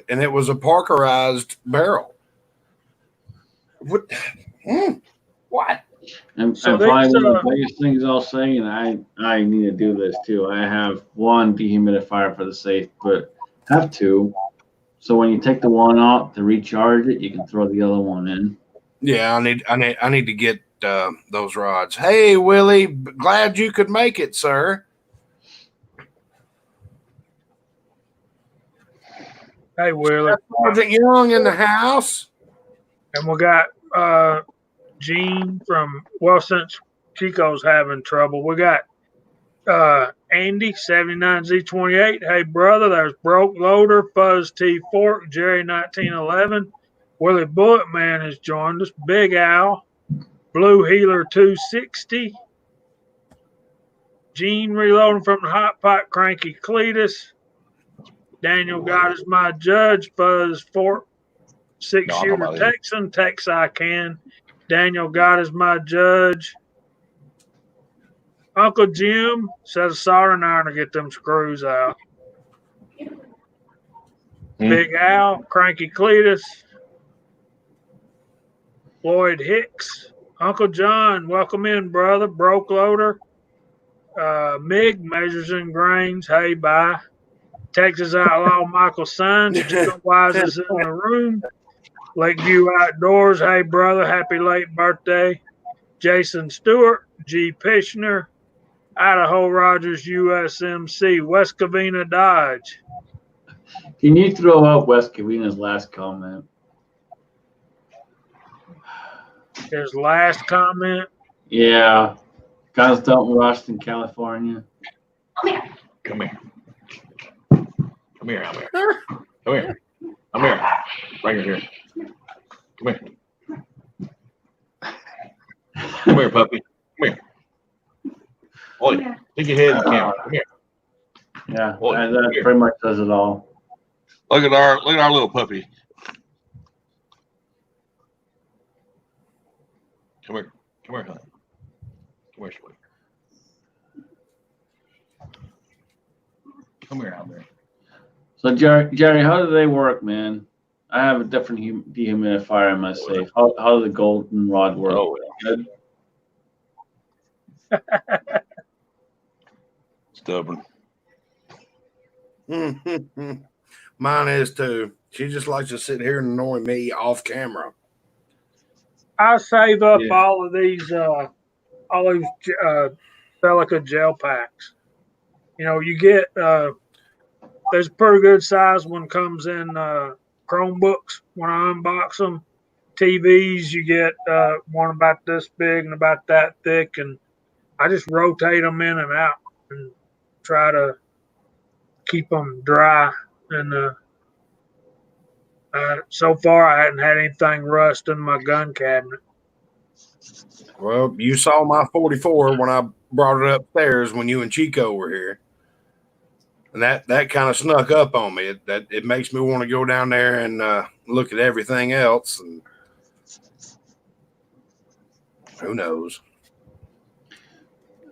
And it was a Parkerized barrel. What? And probably one of the biggest things I'll say, and I need to do this too. I have one dehumidifier for the safe, but have two. So when you take the one out to recharge it, you can throw the other one in. Yeah, I need to get those rods. Hey, Willie, glad you could make it, sir. Hey, Willie. Sergeant Young in the house. And we got Gene from, since Chico's having trouble, we got Andy, 79Z28. Hey, brother, there's Broke Loader, Fuzz T Fork, Jerry 1911. Willie Bullet Man has joined us. Big Al, Blue Healer 260. Gene reloading from the Hot Pot, Cranky Cletus. Daniel God is my judge. Fuzz Fort 6-shooter Texan. Tex I can. Daniel God is my judge. Uncle Jim says a soldering iron to get them screws out. Big Al, Cranky Cletus. Lloyd Hicks. Uncle John, welcome in, brother. Broke Loader. Mig, Measures and Grains. Hey, bye. Texas Outlaw Michael Sines. Jim Wise is in the room. Lakeview Outdoors. Hey, brother. Happy late birthday. Jason Stewart. G. Pishner. Idaho Rogers USMC, West Covina Dodge. Can you throw out West Covina's last comment? His last comment. Yeah. Gunsmith, Washington, California. Come here. Come here. Come here, Albert. Come here. Come here. Bring her here. Come here. Come here, puppy. Come here. Oi, stick your head in the camera. Come here. Yeah, Oi, that come here. pretty much does it all. Look at our little puppy. Come here. Come here, honey. Come here, sweetie. Come here, Albert. So, Jerry, how do they work, man? I have a different dehumidifier in my safe. How does the goldenrod work? Oh, Good? Stubborn. Mine is too. She just likes to sit here and annoy me off camera. I save up Yeah. all these Celica gel packs. You know, you get there's a pretty good size one comes in Chromebooks when I unbox them. TVs, you get one about this big and about that thick, and I just rotate them in and out and try to keep them dry. And so far, I hadn't had anything rust in my gun cabinet. Well, you saw my 44 when I brought it upstairs when you and Chico were here. And that kind of snuck up on me. It makes me want to go down there and look at everything else. And who knows?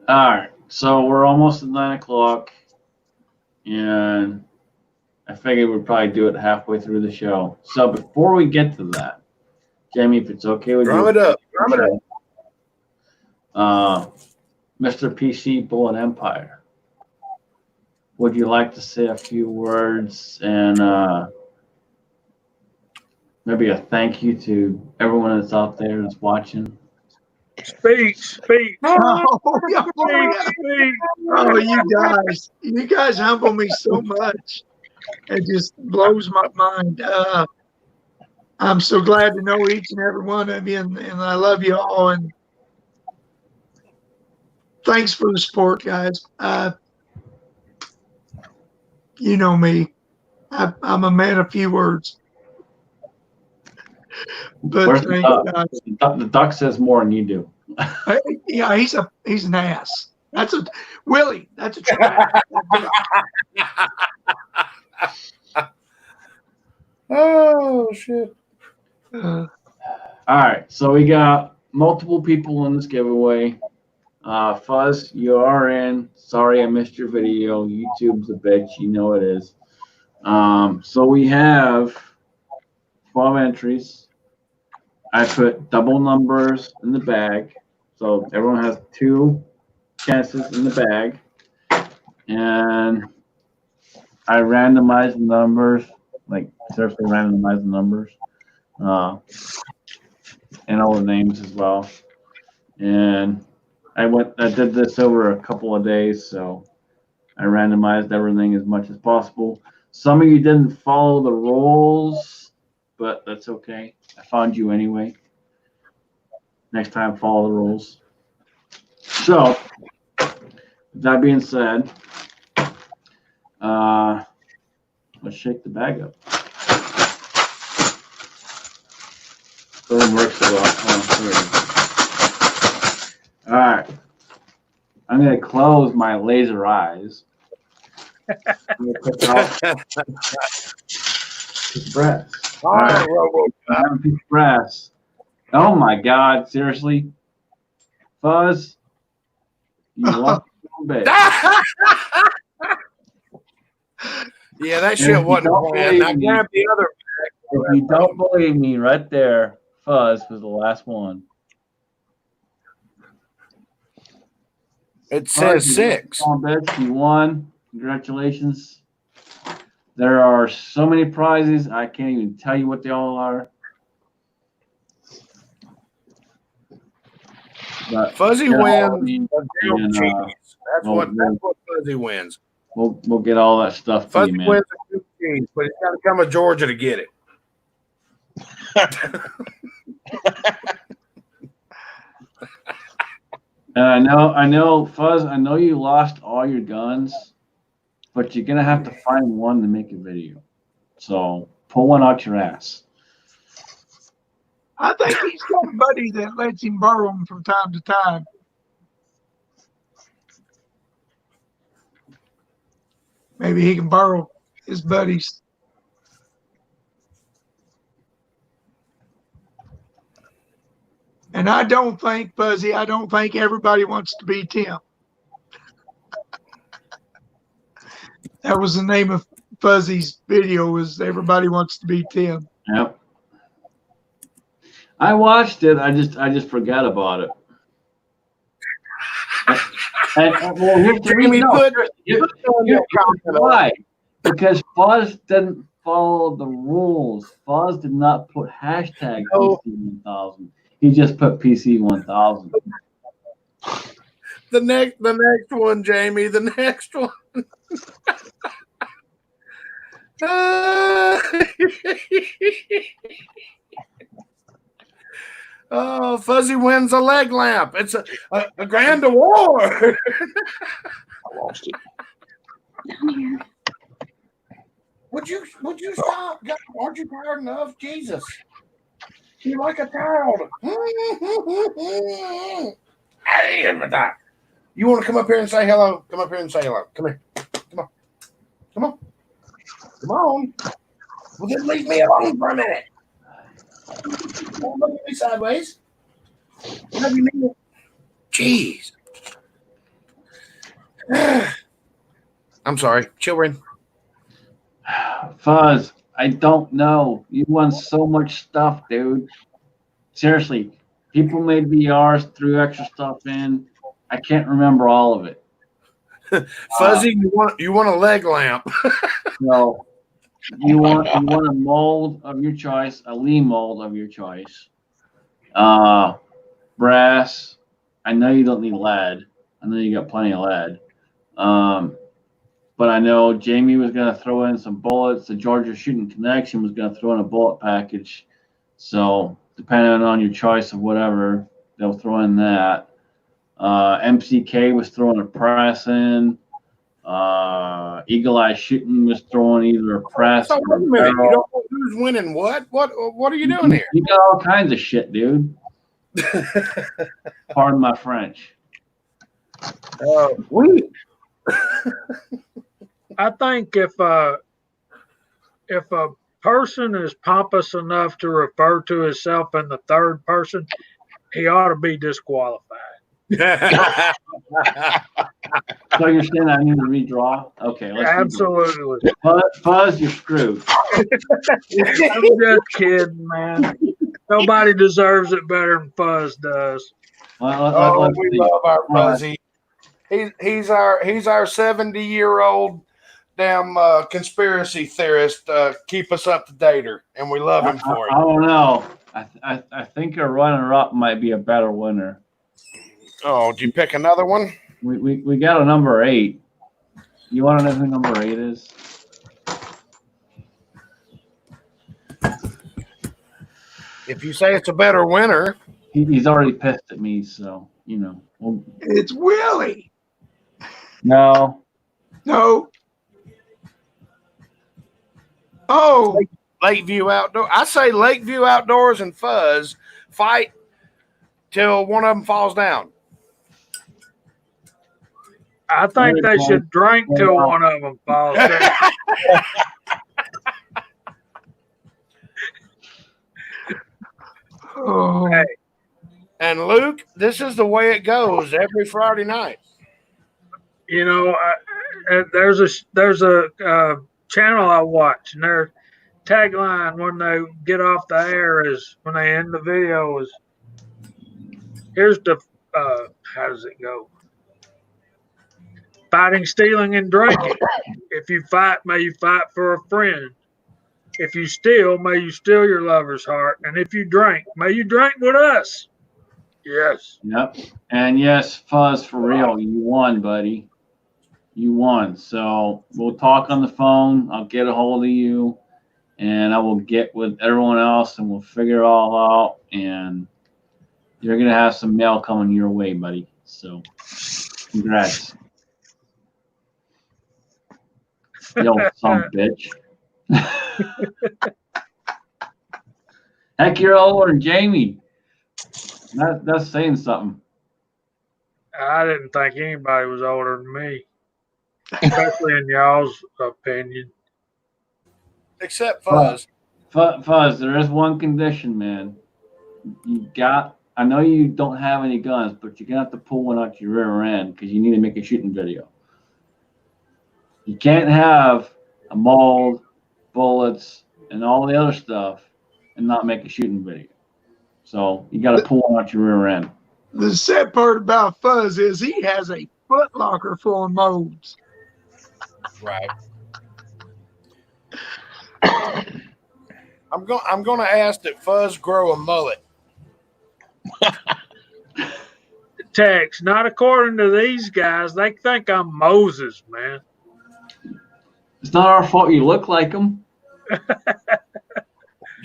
All right, so we're almost at 9 o'clock, and I figured we'd probably do it halfway through the show. So before we get to that, Jamie, if it's okay with Drum you, it up. Drum it up. Mr. PC Bullet Empire, would you like to say a few words and maybe a thank you to everyone that's out there that's watching? Speak. Oh, yeah. Speak. Oh, you guys humble me so much. It just blows my mind. I'm so glad to know each and every one of you, and I love you all. And thanks for the support, guys. You know me. I'm a man of few words. But Where's thank God. the duck says more than you do. Yeah, he's an ass. That's a Willie. That's a trash. Oh, shit. All right, so we got multiple people in this giveaway. Fuzz, you are in. Sorry I missed your video. YouTube's a bitch. You know it is. So we have 12 entries. I put double numbers in the bag. So everyone has 2 chances in the bag. And I randomized the numbers, like seriously randomized the numbers. And all the names as well. And I did this over a couple of days, so I randomized everything as much as possible. Some of you didn't follow the rules, but that's okay. I found you anyway. Next time, follow the rules. So, with that being said, let's shake the bag up. Doesn't work so well. All right. I'm going to close my laser eyes. I'm going to put out his breath. All right. I'm his breath. Oh my God! Seriously, Fuzz, you lucky little bitch. Yeah, that shit wasn't planned. Now grab the other. If you don't believe me, right there, Fuzz was the last one. It says 6. Bitch, you won. Congratulations. There are so many prizes. I can't even tell you what they all are. But Fuzzy get all wins. these, Grilled and, cheese. That's we'll- what Fuzzy wins. we'll get all that stuff to Fuzzy you, man. wins a grilled cheese, but he's got to come to Georgia to get it. And I know, Fuzz, I know you lost all your guns, but you're gonna have to find one to make a video. So pull one out your ass. I think he's got a buddy that lets him borrow them from time to time. Maybe he can borrow his buddies. And I don't think, Fuzzy, I don't think everybody wants to be Tim. That was the name of Fuzzy's video, was Everybody Wants to Be Tim. Yep. I watched it. I just forgot about it. Well, here's the reason. Here's why. Because Fuzz didn't follow the rules. Fuzz did not put hashtag PC1000. He just put PC1000. The next one, Jamie. The next one. Oh, Fuzzy wins a leg lamp. It's a grand award. I lost it. Would you stop? God, aren't you tired enough? Jesus. You like a child. You want to come up here and say hello? Come up here and say hello. Come here. Come on. Come on. Come on. Well, then leave me alone for a minute. Don't look at me sideways. What do you mean? Jeez. I'm sorry. Children. Fuzz, I don't know. You won so much stuff, dude. Seriously, people made VRs, threw extra stuff in. I can't remember all of it. Fuzzy, you want a leg lamp? So you want a mold of your choice, a Lee mold of your choice. Brass. I know you don't need lead. I know you got plenty of lead. But I know Jamie was going to throw in some bullets. The Georgia Shooting Connection was going to throw in a bullet package. So depending on your choice of whatever, they'll throw in that. MCK was throwing a press in. Eagle Eye Shooting was throwing either a press. So wait a minute. You don't know who's winning what? What are you doing here? You got all kinds of shit, dude. Pardon my French. I think if a person is pompous enough to refer to himself in the third person, he ought to be disqualified. So you're saying I need to redraw? Okay, let's Absolutely. Fuzz, you're screwed. I'm just kidding, man. Nobody deserves it better than Fuzz does. Let's we see. love our Fuzzy. He's our 70-year-old damn conspiracy theorist. Keep us up to dater, and we love him for it. I don't know. I think a runner-up might be a better winner. Oh, did you pick another one? We got a number 8. You want to know who number 8 is? If you say it's a better winner, He's already pissed at me, so you know. It's Willie. No. No. Oh, Lakeview Outdoor. I say Lakeview Outdoors and Fuzz fight till one of them falls down. I think they should drink till one of them falls down. oh. Hey, And Luke, this is the way it goes every Friday night. you know, there's a channel I watch, and their tagline when they get off the air is, when they end the video, is, here's the how does it go? Fighting, stealing, and drinking. If you fight, may you fight for a friend. If you steal, may you steal your lover's heart. And if you drink, may you drink with us. Yes. Yep. And yes, Fuzz, for real, you won, buddy. You won. So we'll talk on the phone. I'll get a hold of you, and I will get with everyone else, and we'll figure it all out. And you're gonna have some mail coming your way, buddy. So congrats. Yo, some bitch. Heck, you're older than Jamie. That's saying something. I didn't think anybody was older than me, especially in y'all's opinion. Except Fuzz. Fuzz, there is one condition, man. I know you don't have any guns, but you're gonna have to pull one out your rear end because you need to make a shooting video. You can't have a mold, bullets, and all the other stuff and not make a shooting video. So you got to pull one out your rear end. The sad part about Fuzz is he has a foot locker full of molds. Right. I'm going to ask that Fuzz grow a mullet. Tex, not according to these guys. They think I'm Moses, man. It's not our fault you look like him.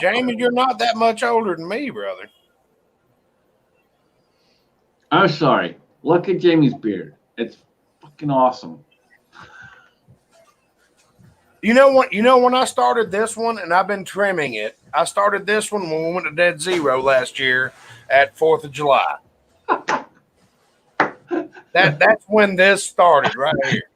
Jamie, you're not that much older than me, brother. I'm sorry. Look at Jamie's beard. It's fucking awesome. You know what? You know when I started this one, and I've been trimming it. I started this one when we went to Dead Zero last year at 4th of July. That's when this started right here.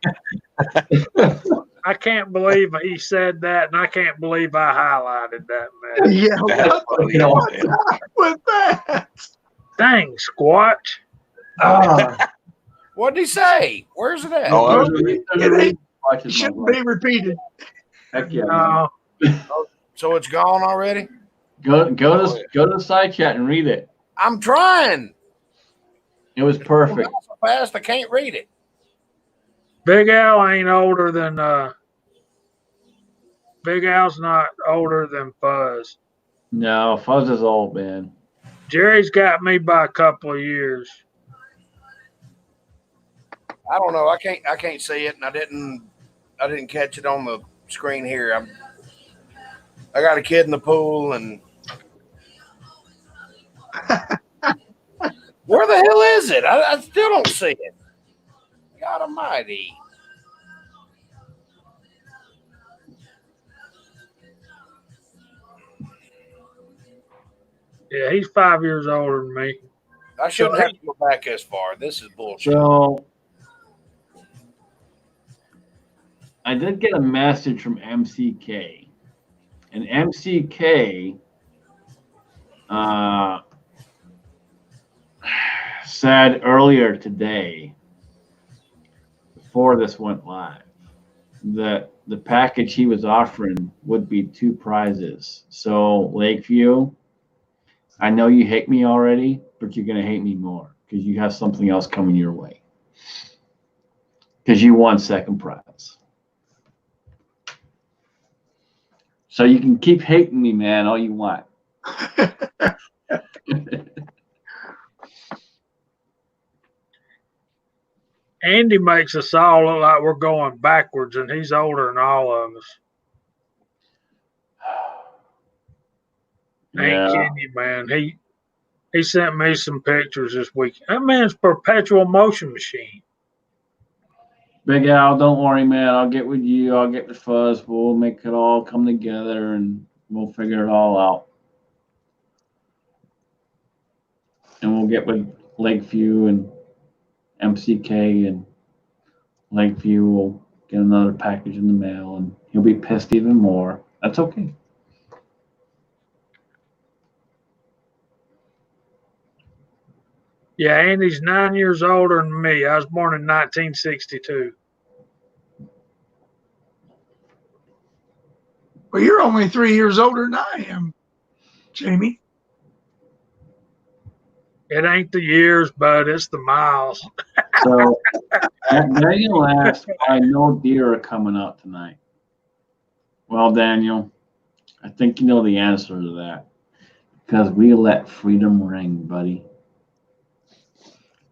I can't believe he said that, and I can't believe I highlighted that, man. Yeah, That's funny. what's up with that? Dang, Squatch. What'd he say? Where's it at? Oh, It shouldn't be repeated. Heck yeah. So it's gone already? Go to the side chat and read it. I'm trying. It was perfect. So fast I can't read it. Big Al ain't older than Big Al's not older than Fuzz. No, Fuzz is old, man. Jerry's got me by a couple of years. I don't know. I can't see it, and I didn't catch it on the screen here. I got a kid in the pool, and where the hell is it? I still don't see it. God Almighty! Yeah, he's 5 years older than me. I shouldn't have to go back as far. This is bullshit. So I did get a message from MCK, and MCK said earlier today, before this went live, that the package he was offering would be 2 prizes. So Lakeview, I know you hate me already, but you're going to hate me more because you have something else coming your way. Because you won second prize. So you can keep hating me, man, all you want. Andy makes us all look like we're going backwards, and he's older than all of us. I ain't kidding you, man. He sent me some pictures this week. That man's perpetual motion machine. Big Al, don't worry, man. I'll get with you. I'll get with Fuzz. We'll make it all come together, and we'll figure it all out. And we'll get with Lakeview and MCK, and Lakeview will get another package in the mail, and he'll be pissed even more. That's okay. Yeah, Andy's 9 years older than me. I was born in 1962. Well, you're only 3 years older than I am, Jamie. It ain't the years, but it's the miles. So Daniel asked why no deer are coming out tonight. Well, Daniel, I think you know the answer to that. Because we let freedom ring, buddy.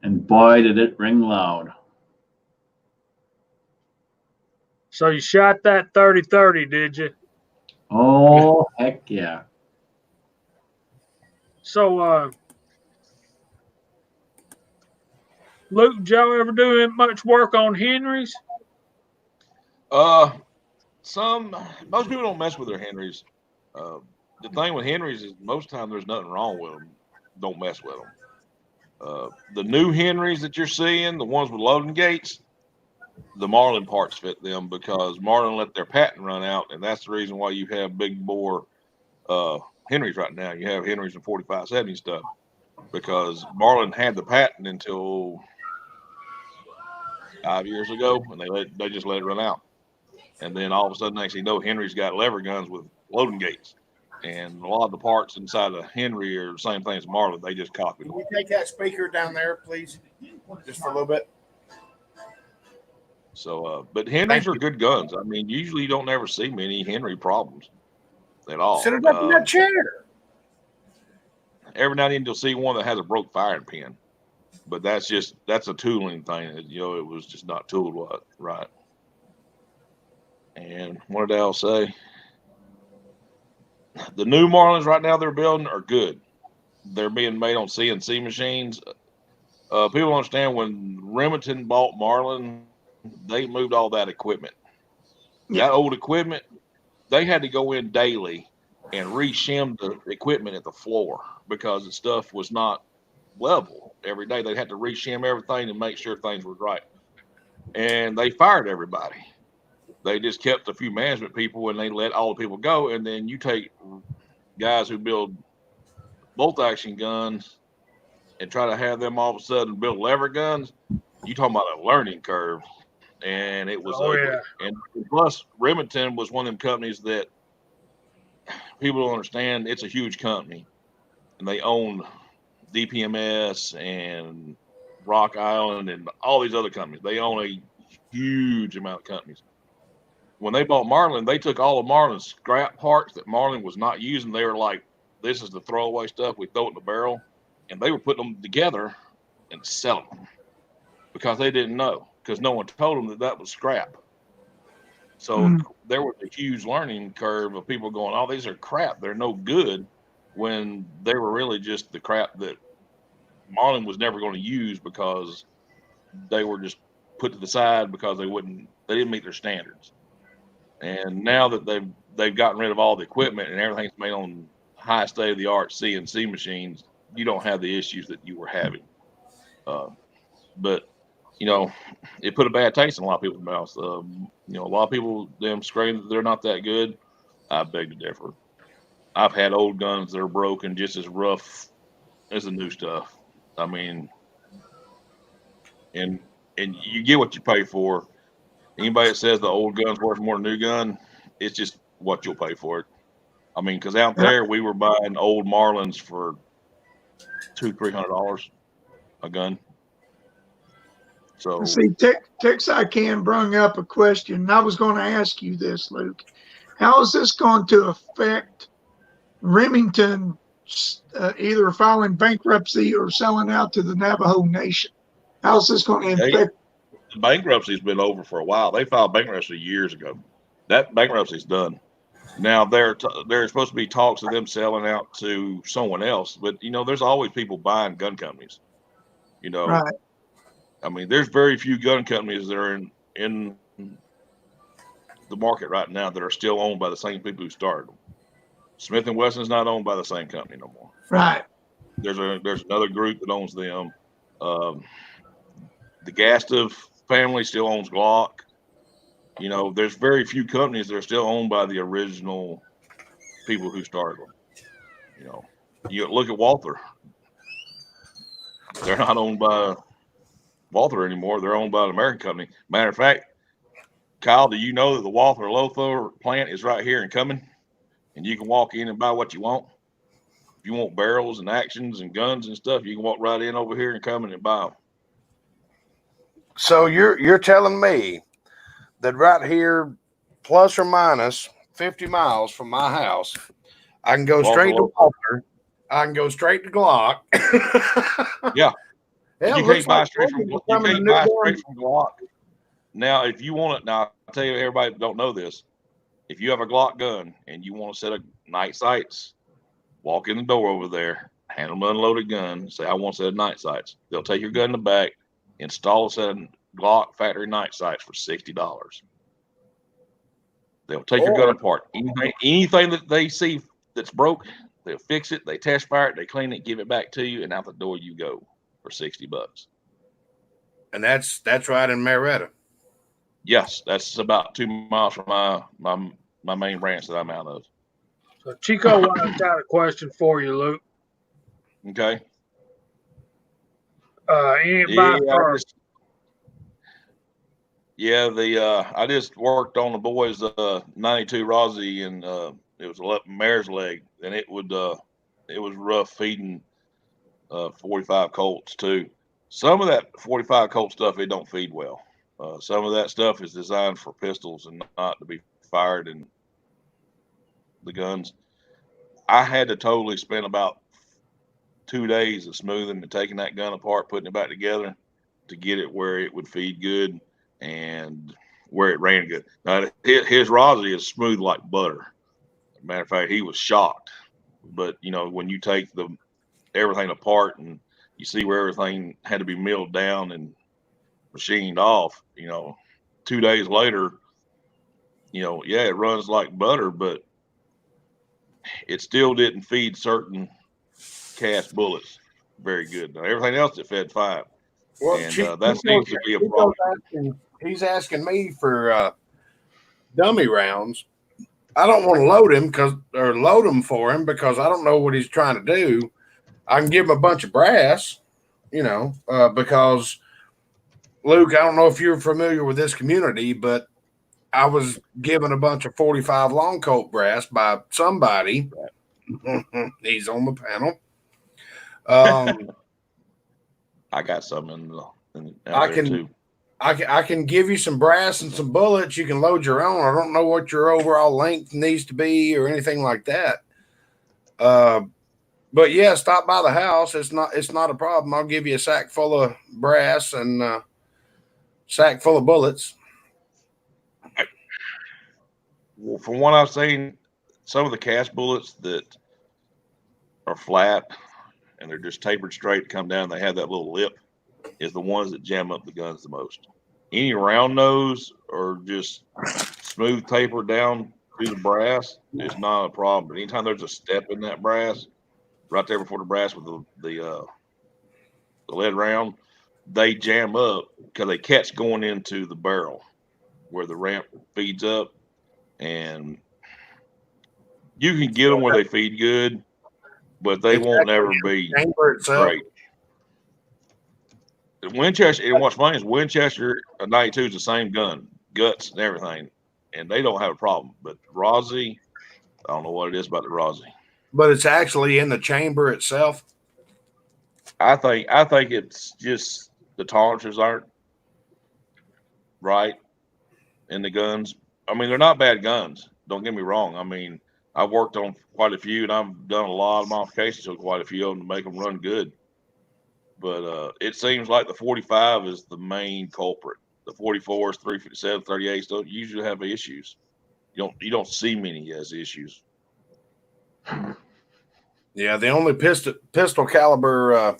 And boy, did it ring loud. So you shot that 30-30, did you? Oh, heck yeah. So, Luke, did y'all ever do much work on Henrys? Most people don't mess with their Henrys. The thing with Henrys is most of the time there's nothing wrong with them. Don't mess with them. The new Henrys that you're seeing, the ones with loading gates, the Marlin parts fit them because Marlin let their patent run out, and that's the reason why you have big bore Henrys right now. You have Henrys and 45-70 stuff because Marlin had the patent until 5 years ago, and they just let it run out. And then all of a sudden, next thing you know, Henry's got lever guns with loading gates. And a lot of the parts inside of Henry are the same thing as Marlin. They just copied them. Can you take that speaker down there, please? Just for a little bit. So, but Henrys are good guns. I mean, usually you don't ever see many Henry problems at all. Sit it up in that chair. Every now and then you'll see one that has a broke firing pin. But that's a tooling thing. It was just not tooled right. And what did I say? The new Marlins right now they're building are good. They're being made on CNC machines. People understand when Remington bought Marlin, they moved all that equipment. Yeah. That old equipment, they had to go in daily and re-shim the equipment at the floor because the stuff was not level every day. They had to re-shim everything and make sure things were right. And they fired everybody. They just kept a few management people and they let all the people go. And then you take guys who build bolt action guns and try to have them all of a sudden build lever guns. You talking about a learning curve. And it was ugly. Yeah. And plus Remington was one of them companies that people don't understand. It's a huge company and they own DPMS and Rock Island and all these other companies. They own a huge amount of companies. When they bought Marlin, they took all of Marlin's scrap parts that Marlin was not using. They were like, this is the throwaway stuff. We throw it in the barrel. And they were putting them together and selling them because they didn't know, because no one told them that was scrap. So there was a huge learning curve of people going, oh, these are crap. They're no good, when they were really just the crap that Marlin was never going to use because they were just put to the side because they didn't meet their standards. And now that they've gotten rid of all the equipment and everything's made on high state of the art CNC machines, you don't have the issues that you were having. But it put a bad taste in a lot of people's mouths. A lot of people them scream that they're not that good. I beg to differ. I've had old guns that are broken just as rough as the new stuff. I mean, and you get what you pay for. Anybody that says the old gun's worth more than new gun, it's just what you'll pay for it. I mean, because out there we were buying old Marlins for $200-300 a gun. So see, Texarkana brung up a question, and I was going to ask you this, Luke. How is this going to affect Remington either filing bankruptcy or selling out to the Navajo Nation? How is this going to affect? The bankruptcy's been over for a while. They filed bankruptcy years ago. That bankruptcy's done. Now there's supposed to be talks of them selling out to someone else, but there's always people buying gun companies. Right. I mean, there's very few gun companies that are in the market right now that are still owned by the same people who started them. Smith & Wesson's not owned by the same company no more. Right. There's another group that owns them. The Gastav family still owns Glock. There's very few companies that are still owned by the original people who started them. You look at Walther. They're not owned by Walther anymore. They're owned by an American company. Matter of fact, Kyle, do you know that the Walther Lothar plant is right here in Cumming? And you can walk in and buy what you want. If you want barrels and actions and guns and stuff, you can walk right in over here and Cumming and buy them. So you're telling me that right here, plus or minus 50 miles from my house, I can go straight to Walther. I can go straight to Glock. Yeah. Yeah, You it can't looks buy like straight from Glock is you becoming a can't new buy gun. straight from Glock. Now, if you want it, now I'll tell you, everybody that don't know this. If you have a Glock gun and you want a set of night sights, walk in the door over there, hand them an unloaded gun, say, I want a set of night sights. They'll take your gun in the back, install a set of Glock factory night sights for $60. They'll take your gun apart. Anything that they see that's broke, they'll fix it, they test fire it, they clean it, give it back to you, and out the door you go for $60. And that's right in Marietta. Yes, that's about 2 miles from my main ranch that I'm out of. So Chico got a question for you, Luke. Okay. I just worked on the boys 92 Rossi, and it was a mare's leg, and it was rough feeding 45 Colts too. Some of that 45 Colt stuff, it don't feed well. Some of that stuff is designed for pistols and not to be fired in the guns. I had to totally spend about 2 days of smoothing and taking that gun apart, putting it back together to get it where it would feed good and where it ran good. Now, his Rossi is smooth like butter. Matter of fact, he was shocked. But, when you take everything apart and you see where everything had to be milled down and machined off, 2 days later, it runs like butter, but it still didn't feed certain cast bullets very good. Now, everything else it fed fine. Well, and that seems to be a problem. He's asking me for dummy rounds. I don't want to load them for him because I don't know what he's trying to do. I can give him a bunch of brass, because Luke, I don't know if you're familiar with this community, but I was given a bunch of 45 long Colt brass by somebody. He's on the panel. I got some I can give you some brass and some bullets. You can load your own. I don't know what your overall length needs to be or anything like that. But yeah, stop by the house. It's not a problem. I'll give you a sack full of brass and sack full of bullets. Well, from what I've seen, some of the cast bullets that are flat and they're just tapered straight to come down, they have that little lip, is the ones that jam up the guns the most. Any round nose or just smooth taper down through the brass is not a problem. But anytime there's a step in that brass, right there before the brass with the lead round, they jam up because they catch going into the barrel where the ramp feeds up, and you can get them where they feed good, but they won't ever be great. Winchester, and what's funny is Winchester 92 is the same gun, guts and everything, and they don't have a problem. But Rossi, I don't know what it is about the Rossi. But it's actually in the chamber itself. I think it's just the tolerances aren't right in the guns. I mean, they're not bad guns. Don't get me wrong. I mean, I've worked on quite a few, and I've done a lot of modifications to quite a few of them to make them run good. But it seems like the 45 is the main culprit. The 44s, 357, 38s don't usually have issues. You don't see many as issues. Yeah, the only pistol caliber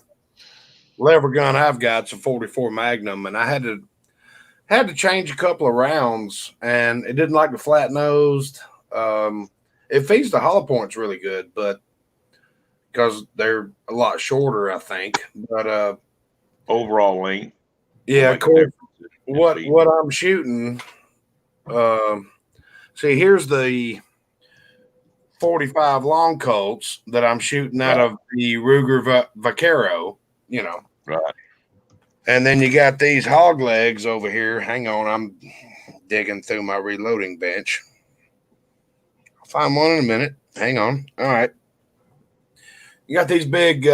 lever gun I've got is a 44 Magnum, and I had to change a couple of rounds, and it didn't like the flat nosed. It feeds the hollow points really good, but because they're a lot shorter, I think. But overall length. Yeah, of course. What I'm shooting. See, here's the 45 long Colts that I'm shooting out of the Ruger Vaquero. Right. And then you got these hog legs over here. Hang on, I'm digging through my reloading bench. I'll find one in a minute. Hang on. All right. You got these big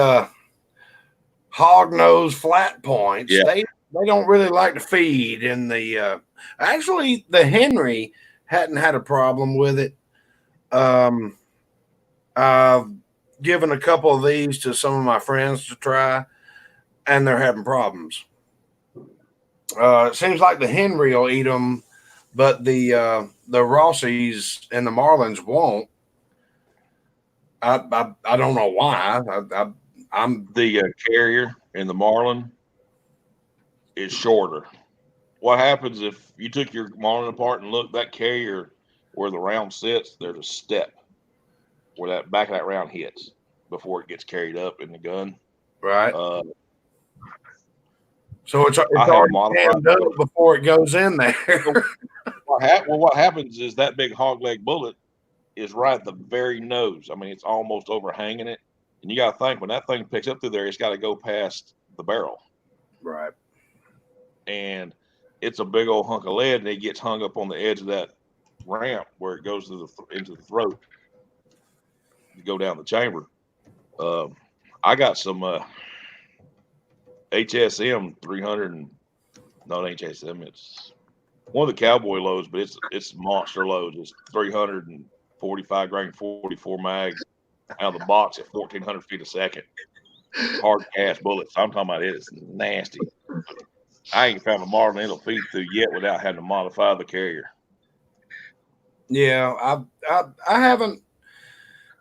hog nose flat points. Yeah. They don't really like to feed in the actually the Henry hadn't had a problem with it. I've given a couple of these to some of my friends to try. and they're having problems. It seems like the Henry will eat them, but the Rossies and the Marlins won't. I don't know why. I'm The carrier in the Marlin is shorter. What happens if you took your Marlin apart and look, that carrier where the round sits, there's a step where that back of that round hits before it gets carried up in the gun. right. I So it's have already modified jammed up before it goes in there. what happens is that big hog leg bullet is right at the very nose. I mean, it's almost overhanging it. And you got to think when that thing picks up through there, it's got to go past the barrel. Right. And it's a big old hunk of lead, and it gets hung up on the edge of that ramp where it goes to into the throat to go down the chamber. I got some HSM 300, and not HSM. It's one of the cowboy loads, but it's monster loads. It's 345 grain 44 mag out of the box at 1,400 feet a second. Hard cast bullets. I'm talking about it. It's nasty. I ain't found a Marlin it'll feed through yet without having to modify the carrier. Yeah, I haven't.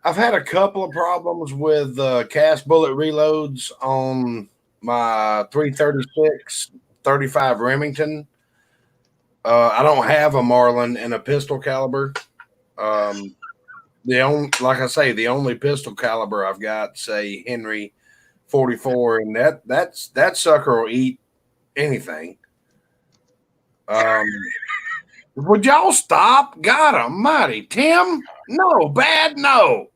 I've had a couple of problems with cast bullet reloads on my 336 35 Remington. I don't have a Marlin in a pistol caliber. The only pistol caliber I've got, say Henry 44, and that sucker will eat anything. Would y'all stop? God almighty, Tim? No, bad, no.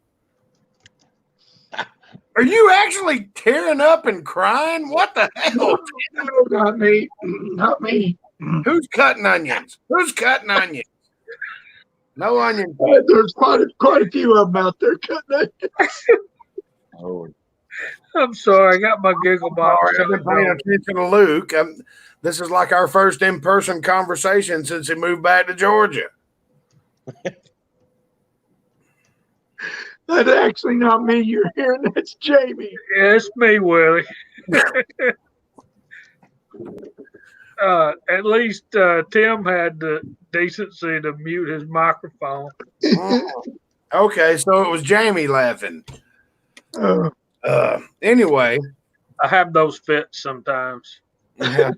Are you actually tearing up and crying? What the hell? No, not me. Not me. Who's cutting onions? Who's cutting onions? No onion. There's quite a few of them out there cutting it. Oh, I'm sorry, I got my giggle box. I've been paying attention to Luke. This is like our first in-person conversation since he moved back to Georgia. That's actually not me you're hearing. That's Jamie. Yeah, it's me, Willie. At least Tim had the decency to mute his microphone. Okay, so it was Jamie laughing. Anyway, I have those fits sometimes. I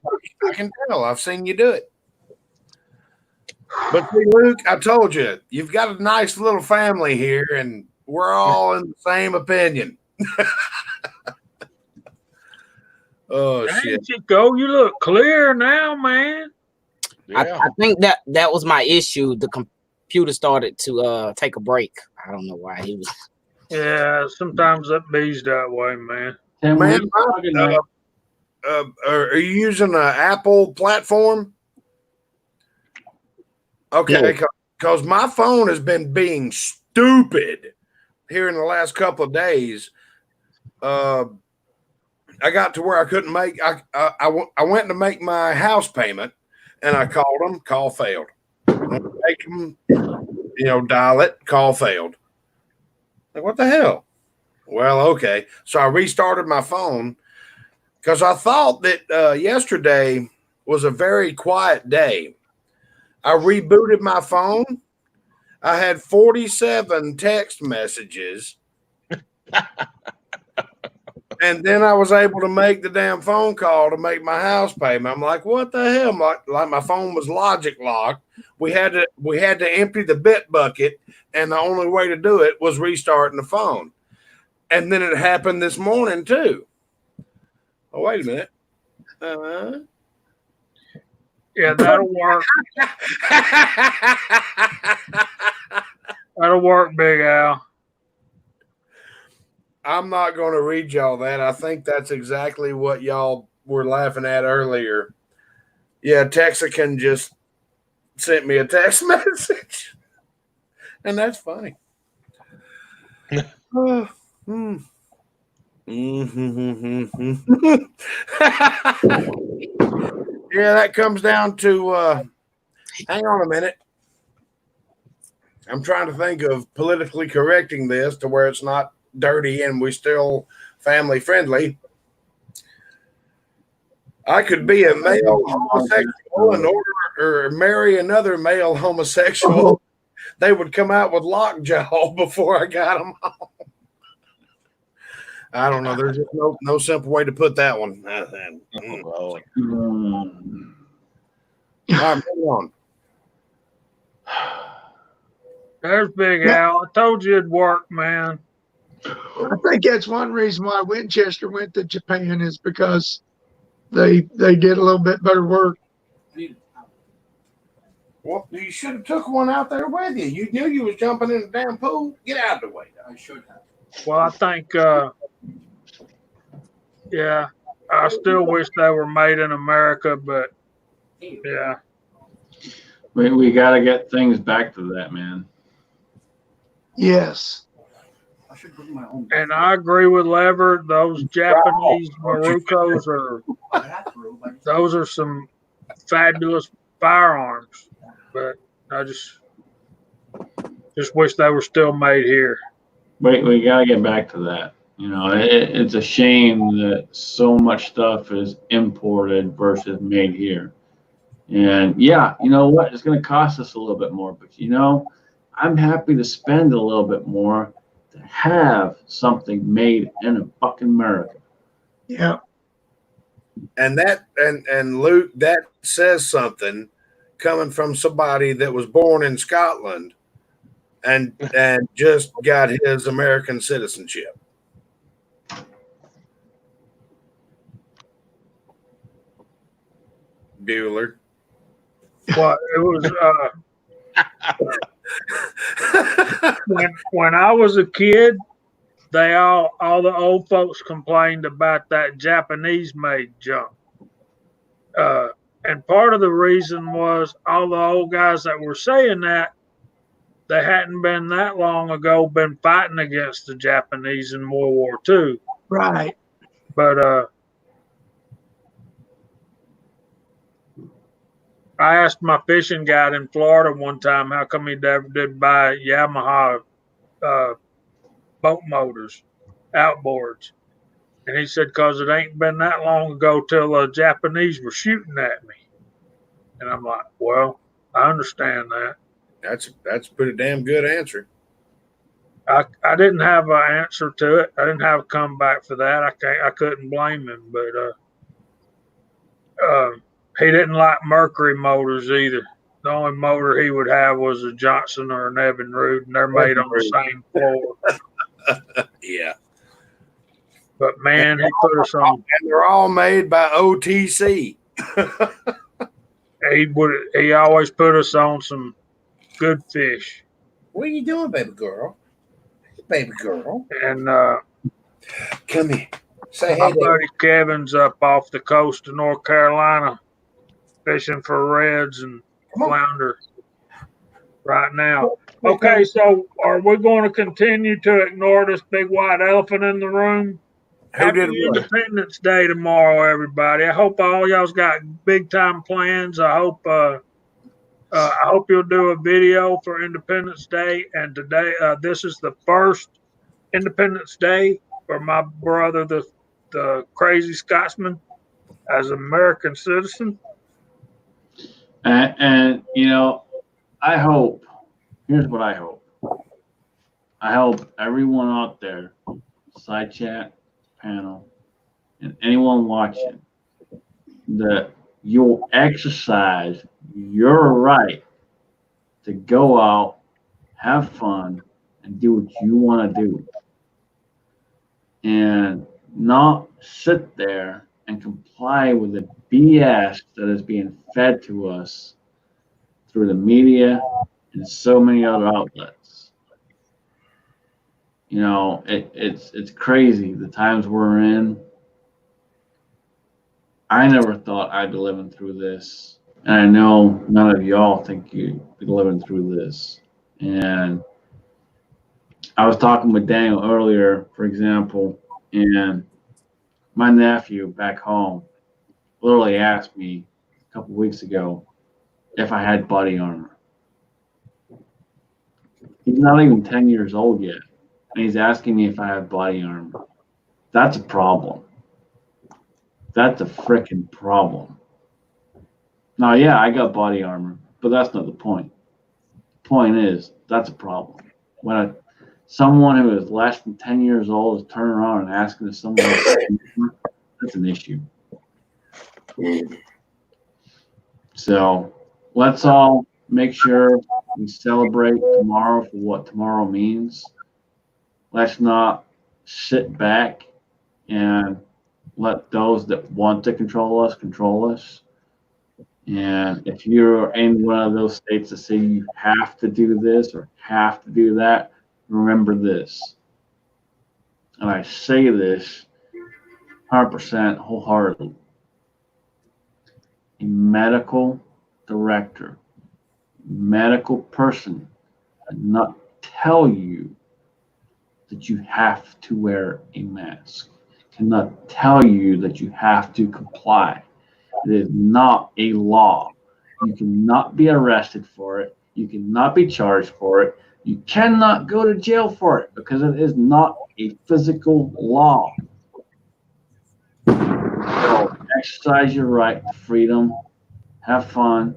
can tell. I've seen you do it. But see, Luke, I told you, you've got a nice little family here, and we're all in the same opinion. Oh, There shit. you go. You look clear now, man. yeah. I think that was my issue. The computer started to take a break. I don't know why he was. Yeah, sometimes that bees that way, man. Tim, Man, we were talking about- are you using an Apple platform? Okay, because my phone has been being stupid here in the last couple of days. I got to where I couldn't make. I went to make my house payment, and I called them. Call failed. Make them, dial it. Call failed. Like, what the hell? Well, okay. So I restarted my phone because I thought that yesterday was a very quiet day. I rebooted my phone. I had 47 text messages. And then I was able to make the damn phone call to make my house payment. I'm like, what the hell? Like my phone was logic locked. We had to empty the bit bucket, and the only way to do it was restarting the phone. And then it happened this morning too. Oh, wait a minute. Yeah, that'll work. That'll work, Big Al. I'm not going to read y'all that. I think that's exactly what y'all were laughing at earlier. Yeah, Texican just sent me a text message, and that's funny. Yeah, that comes down to hang on a minute. I'm trying to think of politically correcting this to where it's not dirty and we still family friendly. I could be a male homosexual in order or marry another male homosexual. They would come out with lockjaw before I got them home. I don't know. There's just no simple way to put that one. Oh, All right, move on. There's Big Al. I told you it'd work, man. I think that's one reason why Winchester went to Japan is because they did a little bit better work. Well, you should have took one out there with you. You knew you was jumping in the damn pool. Get out of the way. I should have. Well, I think, yeah, I still wish they were made in America, but yeah. We got to get things back to that, man. Yes. And I agree with Lever. Those Japanese Marukos those are some fabulous firearms. But I just wish they were still made here. We got to get back to that. You know, it's a shame that so much stuff is imported versus made here. And yeah, you know what? It's going to cost us a little bit more, but you know, I'm happy to spend a little bit more to have something made in fucking America. Yeah. And Luke, that says something coming from somebody that was born in Scotland and just got his American citizenship. Bueller. Well, it was when I was a kid, they all the old folks complained about that Japanese made junk. And part of the reason was all the old guys that were saying that they hadn't been that long ago been fighting against the Japanese in World War II. Right. But I asked my fishing guide in Florida one time how come he never did buy Yamaha boat motors, outboards. And he said, because it ain't been that long ago till the Japanese were shooting at me. And I'm like, well, I understand that. That's a pretty damn good answer. I didn't have an answer to it. I didn't have a comeback for that. I couldn't blame him, but he didn't like Mercury motors either. The only motor he would have was a Johnson or an Evinrude, and they're made on the same floor. Yeah. But man, he put us on. And they're all made by OTC. He always put us on some good fish. What are you doing, baby girl? Hey, baby girl. And come here. Say my hey. buddy Kevin's up off the coast of North Carolina fishing for reds and flounder right now. Okay, so are we going to continue to ignore this big white elephant in the room? Happy Independence Day tomorrow, everybody. I hope all y'all's got big time plans. I hope you'll do a video for Independence Day. And today, this is the first Independence Day for my brother, the crazy Scotsman, as an American citizen. And you know, I hope. Here's what I hope. I hope everyone out there, side chat, panel, and anyone watching, that you'll exercise your right to go out, have fun, and do what you want to do. And not sit there and comply with the BS that is being fed to us through the media and so many other outlets. You know, it's crazy the times we're in. I never thought I'd be living through this. And I know none of y'all think you'd be living through this. And I was talking with Daniel earlier, for example, and my nephew back home literally asked me a couple weeks ago if I had body armor. He's not even 10 years old yet, and he's asking me if I have body armor. That's a problem. That's a freaking problem. Now, yeah, I got body armor, but that's not the point. The point is, that's a problem. When someone who is less than 10 years old is turning around and asking if someone else, that's an issue. So let's all make sure we celebrate tomorrow for what tomorrow means. Let's not sit back and let those that want to control us control us. And if you're in one of those states that say you have to do this or have to do that, remember this. And I say this 100% wholeheartedly. A medical director, medical person cannot tell you that you have to wear a mask, cannot tell you that you have to comply. It is not a law. You cannot be arrested for it. You cannot be charged for it. You cannot go to jail for it because it is not a physical law. So exercise your right to freedom, have fun,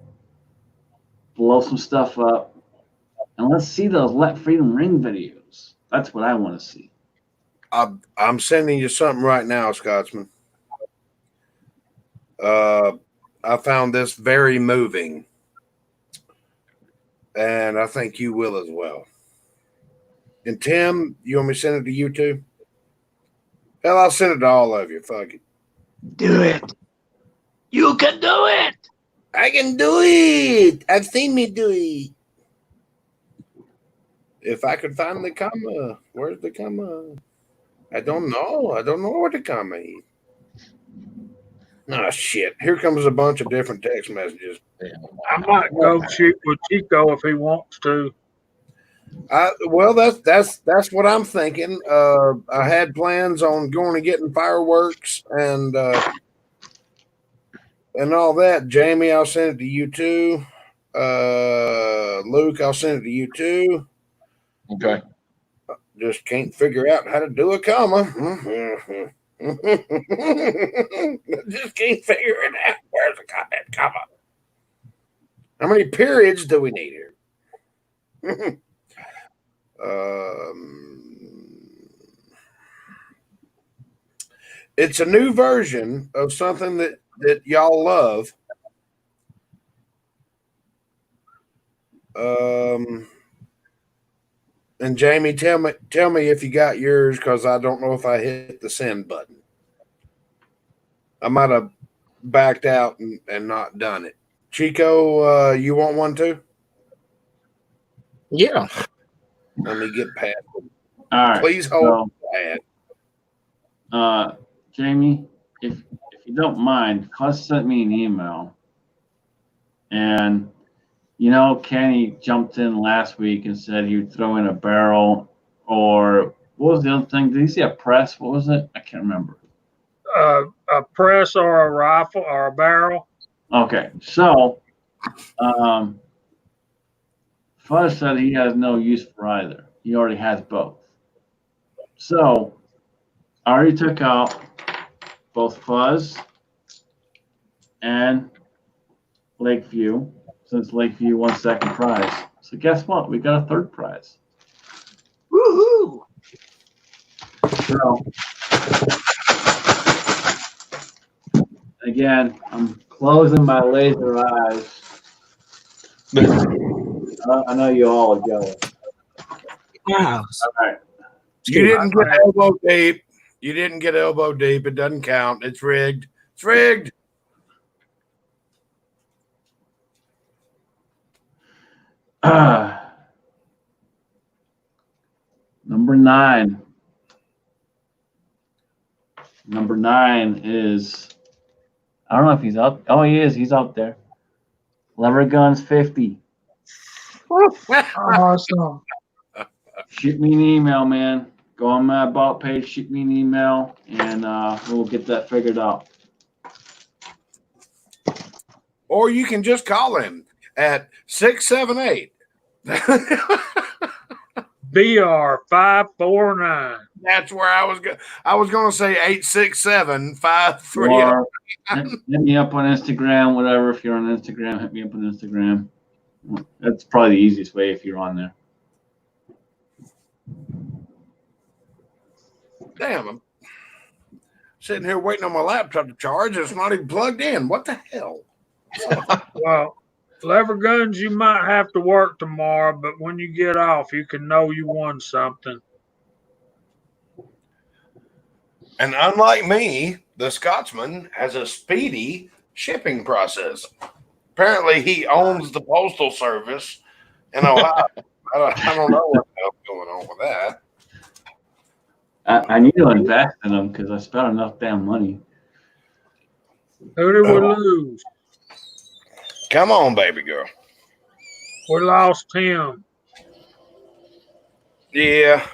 blow some stuff up, and let's see those Let Freedom Ring videos. That's what I want to see. I'm sending you something right now, Scotsman. I found this very moving, and I think you will as well. And Tim, you want me to send it to you too? Hell, I'll send it to all of you. Fuck it. Do it. You can do it. I can do it. I've seen me do it. If I could find the comma, where's the comma? I don't know. I don't know where the comma is. Oh, shit. Here comes a bunch of different text messages. I might go shoot with Chico if he wants to. Well, that's what I'm thinking. I had plans on going and getting fireworks and all that. Jamie, I'll send it to you too. Luke, I'll send it to you too. Okay. Just can't figure out how to do a comma. Just can't figure it out. Where's the goddamn comma? How many periods do we need here? It's a new version of something that y'all love. And Jamie, tell me if you got yours, because I don't know if I hit the send button. I might have backed out and not done it. Chico, you want one too? Yeah. Let me get past it. All right. Please hold so, Jamie, if you don't mind, Cuz sent me an email, and you know, Kenny jumped in last week and said he would throw in a barrel, or what was the other thing? Did he say a press? What was it? I can't remember. A press or a rifle or a barrel. Okay, so Fuzz said he has no use for either. He already has both. So I already took out both Fuzz and Lakeview, since Lakeview won second prize. So guess what? We got a third prize. Woohoo! So again, I'm closing my laser eyes. I know you all are jealous. Wow. All right. You didn't get elbow deep. You didn't get elbow deep. It doesn't count. It's rigged. It's rigged. Number 9. Number 9 is, I don't know if he's up. Oh, he is. He's out there. Lever Guns 50. Awesome. Shoot me an email, man. Go on my About page, shoot me an email, and we'll get that figured out. Or you can just call him at 678. BR 549. That's where I was going. I was going to say 867-530. Or hit me up on Instagram, whatever. If you're on Instagram, hit me up on Instagram. That's probably the easiest way if you're on there. Damn, I'm sitting here waiting on my laptop to charge. It's not even plugged in. What the hell? Well, lever guns, you might have to work tomorrow, but when you get off, you can know you won something. And unlike me, the Scotsman has a speedy shipping process. Apparently, he owns the postal service in Ohio. I don't know what the hell's going on with that. I need to invest in them because I spent enough damn money. Who did we lose? Come on, baby girl. We lost him. Yeah.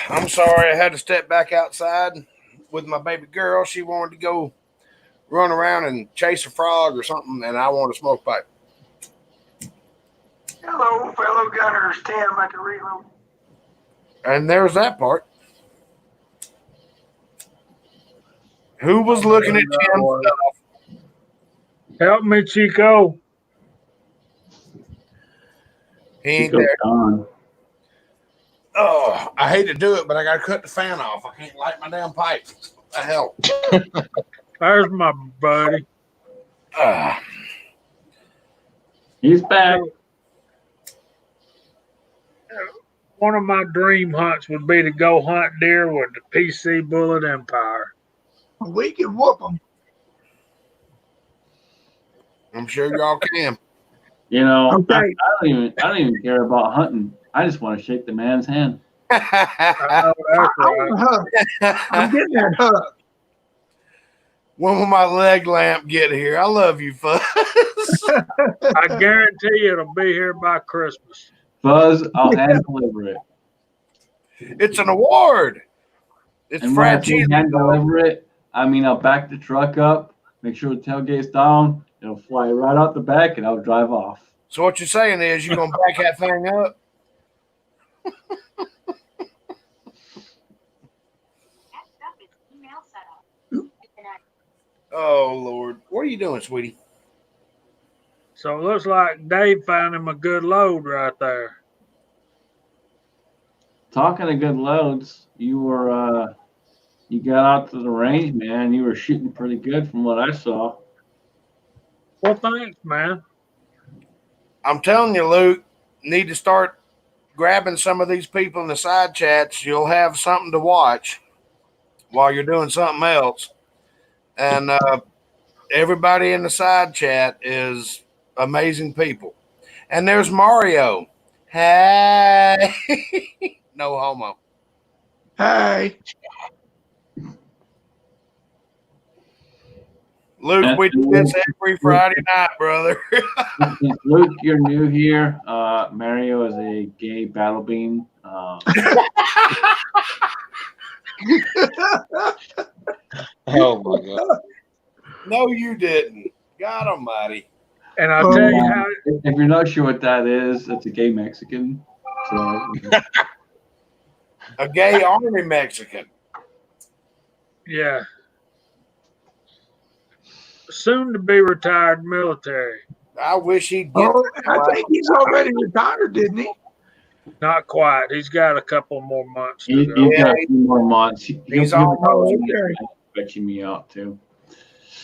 I'm sorry. I had to step back outside with my baby girl. She wanted to go run around and chase a frog or something, and I wanted a smoke pipe. Hello, fellow gunners. Tim at the reload. And there's that part. Who was looking at Tim's stuff? Help me, Chico. He ain't Chico's there. gone. Oh, I hate to do it, but I got to cut the fan off. I can't light my damn pipe. What the hell? There's my buddy. He's back. One of my dream hunts would be to go hunt deer with the PC Bullet Empire. We can whoop them. I'm sure y'all can. You know, Okay. I don't even care about hunting. I just want to shake the man's hand. I know that's I want right. a hug. I'm getting that hug. When will my leg lamp get here? I love you, Fuzz. I guarantee it'll be here by Christmas. Buzz, I'll hand deliver it. It's an award. It's And when I fragile. say hand deliver it, I mean I'll back the truck up, make sure the tailgate's down, it'll fly right out the back, and I'll drive off. So what you're saying is you're going to back that thing up? Oh, Lord. What are you doing, sweetie? So it looks like Dave found him a good load right there. Talking of good loads, you got out to the range, man. You were shooting pretty good from what I saw. Well, thanks, man. I'm telling you, Luke, need to start grabbing some of these people in the side chats. You'll have something to watch while you're doing something else. And everybody in the side chat is amazing people. And there's Mario. Hey. No homo. Hey. Luke, we do this every Friday night, brother. Luke, you're new here. Mario is a gay battle bean. Oh my God. No, you didn't. God almighty. And I'll tell you how. If you're not sure what that is, it's a gay Mexican. So A gay army Mexican. Yeah. Soon to be retired military. I wish he'd get Oh, I think he's already retired, didn't he? Not quite. He's got a couple more months to he's go. got a few more months. He's He'll almost stretching me out too.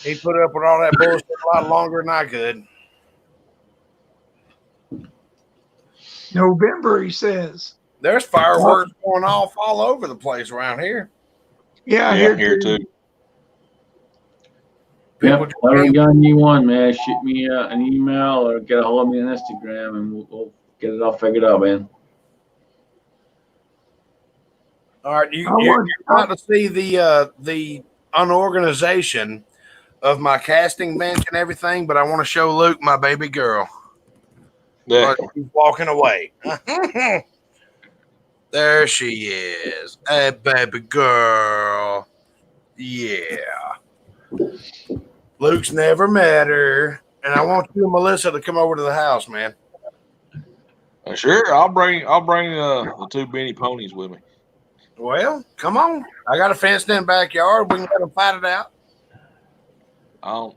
He put up with all that bullshit a lot longer than I could. November, he says. There's fireworks going off all over the place around here. Yeah, Yeah, here too. Yep, whatever gun you want, man. Shoot me an email or get a hold of me on Instagram, and we'll get it all figured out, man. All right, you're about to see the unorganization of my casting bench and everything, but I want to show Luke my baby girl. Yeah. But she's walking away. There she is. Hey, baby girl. Yeah. Luke's never met her. And I want you and Melissa to come over to the house, man. Sure, I'll bring the two Benny ponies with me. Well, come on. I got a fenced-in backyard. We can let them fight it out. I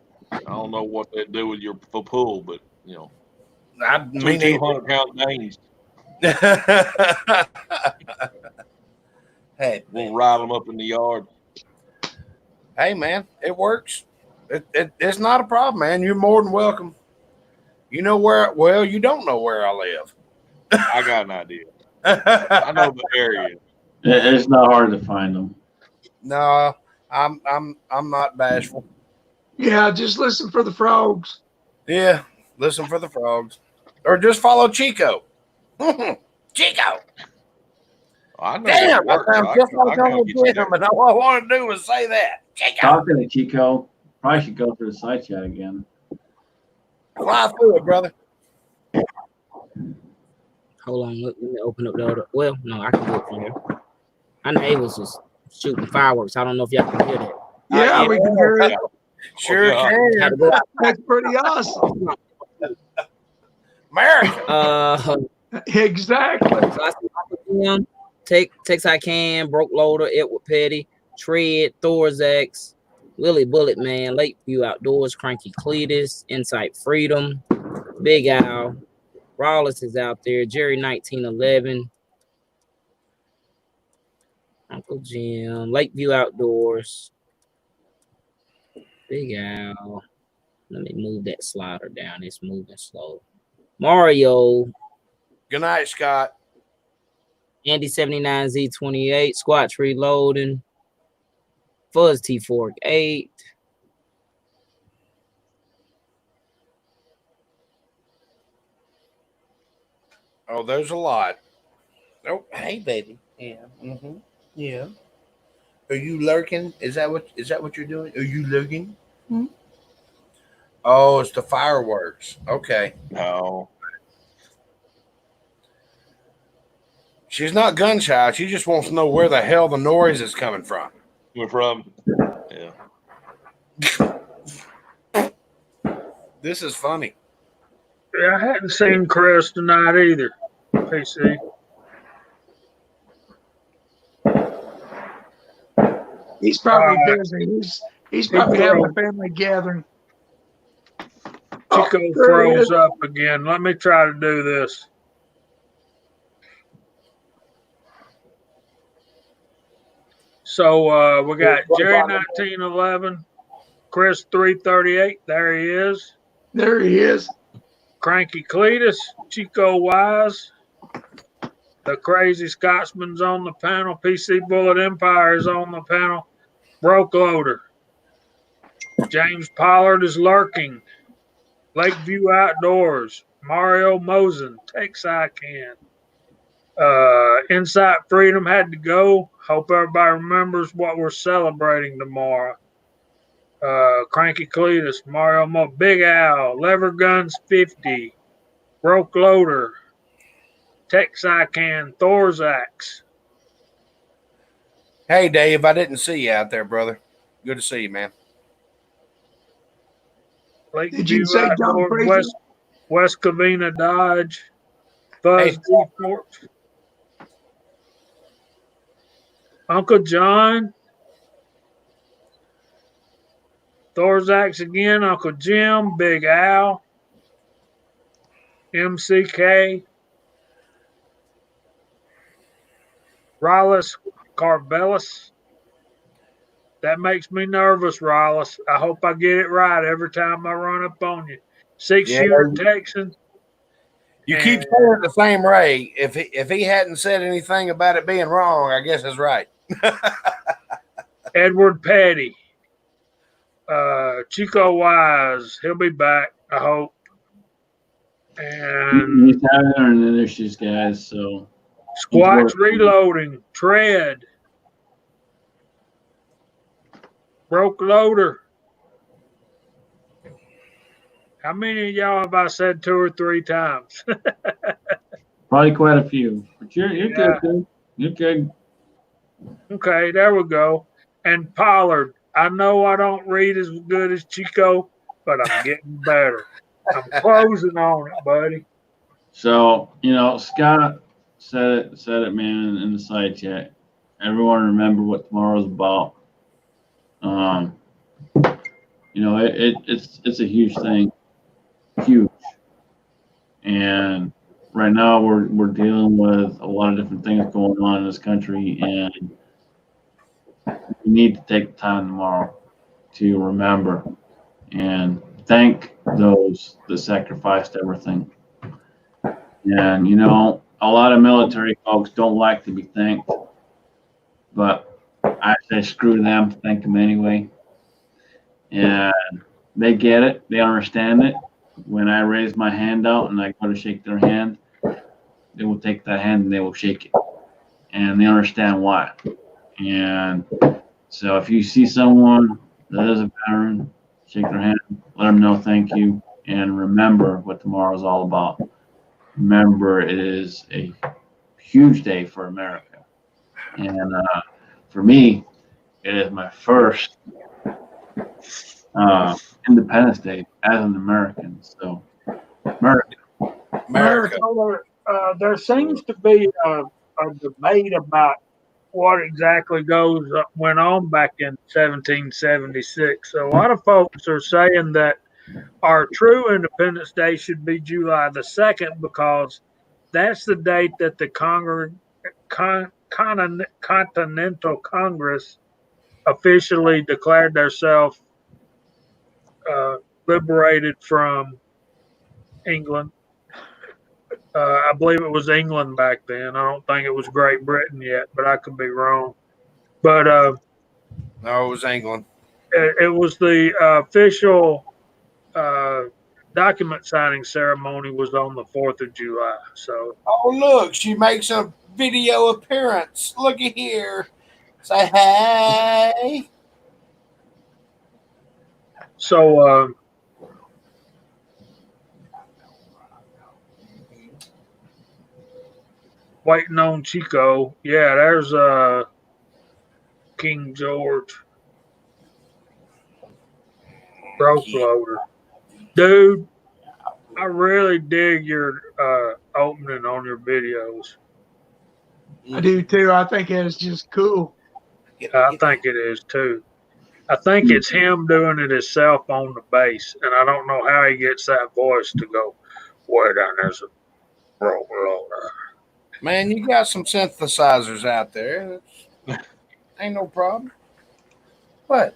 don't know what they do with your pool, but you know, I two mean, 200-pound danes. Hey, We'll ride them up in the yard. hey, man, it works. It's not a problem, man. You're more than welcome. You know where? Well, you don't know where I live. I got an idea. I know the area. It's not hard to find them. No, I'm not bashful. Yeah, just listen for the frogs. Yeah, listen for the frogs, or just follow Chico. Chico. I know Damn, it works. I sound just like come Uncle get you Jim, and all I want to do was say that. Chico. Talking to Chico, probably should go for the side chat again. Fly through it, brother. Hold on, let me open up the other. Well, no, I can do it from here. I know Abel's was shooting fireworks. I don't know if y'all can hear that. Yeah, we can hear it. Sure Yeah. can. Had to go out. That's pretty awesome. America. Exactly. So I see him, Tex I Can, Broke Loader, Edward Petty, Tread, Thorzax, Willie Bullet Man, Lakeview Outdoors, Cranky Cletus, Insight Freedom, Big Al, Rawless is out there, Jerry 1911, Uncle Jim, Lakeview Outdoors, Big Al. Let me move that slider down. It's moving slow. Mario, Good night, Scott. Andy 79Z28, Squatch Reloading, Fuzz T48. Oh, there's a lot. Oh, hey, baby. Yeah. Mm-hmm. Yeah. Are you lurking? Is that what you're doing? Are you lurking? Hmm? Oh, it's the fireworks. Okay. No. She's not gun shy. She just wants to know where the hell the noise is coming from. We're from. Yeah. This is funny. Yeah, I hadn't seen Chris tonight either. PC. He's probably busy. He's probably having a family gathering. Chico froze up again. Let me try to do this. So we got Jerry 1911, Chris 338. There he is. There he is. Cranky Cletus, Chico Wise, the Crazy Scotsman's on the panel. PC Bullet Empire is on the panel. Broke Loader. James Pollard is lurking. Lakeview Outdoors. Mario Mosen. Tex I Can. Insight Freedom had to go. Hope everybody remembers what we're celebrating tomorrow. Cranky Cletus, Mario Mo, Big Al, Lever Guns 50, Broke Loader, Tex I Can, Thorzax. Hey, Dave, I didn't see you out there, brother. Good to see you, man. Did you say John Fraser? West Covina Dodge, Buzz Default, Uncle John, Thorzax again, Uncle Jim, Big Al, MCK, Rallis Carvelis. That makes me nervous, Rallis. I hope I get it right every time I run up on you. 6-shooter Texan. You keep saying it the same way. If he hadn't said anything about it being wrong, I guess it's right. Edward Petty. Chico Wise. He'll be back, I hope. And He's having internet issues, guys. So Squatch Reloading. Tread. Broke Loader. How many of y'all have I said 2 or 3 times? probably quite a few. But you're good, dude. You're good. Okay, there we go. And Pollard. I know I don't read as good as Chico, but I'm getting better. I'm closing on it, buddy. So, Scott said it, man, in the side chat. Everyone remember what tomorrow's about. It's a huge thing, huge. And right now we're dealing with a lot of different things going on in this country, and we need to take the time tomorrow to remember and thank those that sacrificed everything. And a lot of military folks don't like to be thanked, but I say screw them, thank them anyway. And they get it, they understand it. When I raise my hand out and I go to shake their hand, they will take that hand and they will shake it, and they understand why. And so if you see someone that is a veteran, shake their hand, let them know thank you, and remember what tomorrow is all about. Remember, it is a huge day for America. And for me, it is my first Independence Day as an American. So, America. There seems to be a debate about what exactly went on back in 1776. So a lot of folks are saying that our true Independence Day should be July the 2nd because that's the date that the Continental Congress officially declared themselves liberated from England. I believe it was England back then. I don't think it was Great Britain yet, but I could be wrong. But No, it was England. it was the official document signing ceremony was on the 4th of July. So, Oh, look, she makes a video appearance. Looky here. Say hey. so waiting on Chico. Yeah, there's King George. Broke loader. Dude, I really dig your opening on your videos. I do too. I think it's just cool. I think it is too. I think it's him doing it himself on the bass, and I don't know how he gets that voice to go way down there's a broke loader. Man, you got some synthesizers out there. Ain't no problem. What?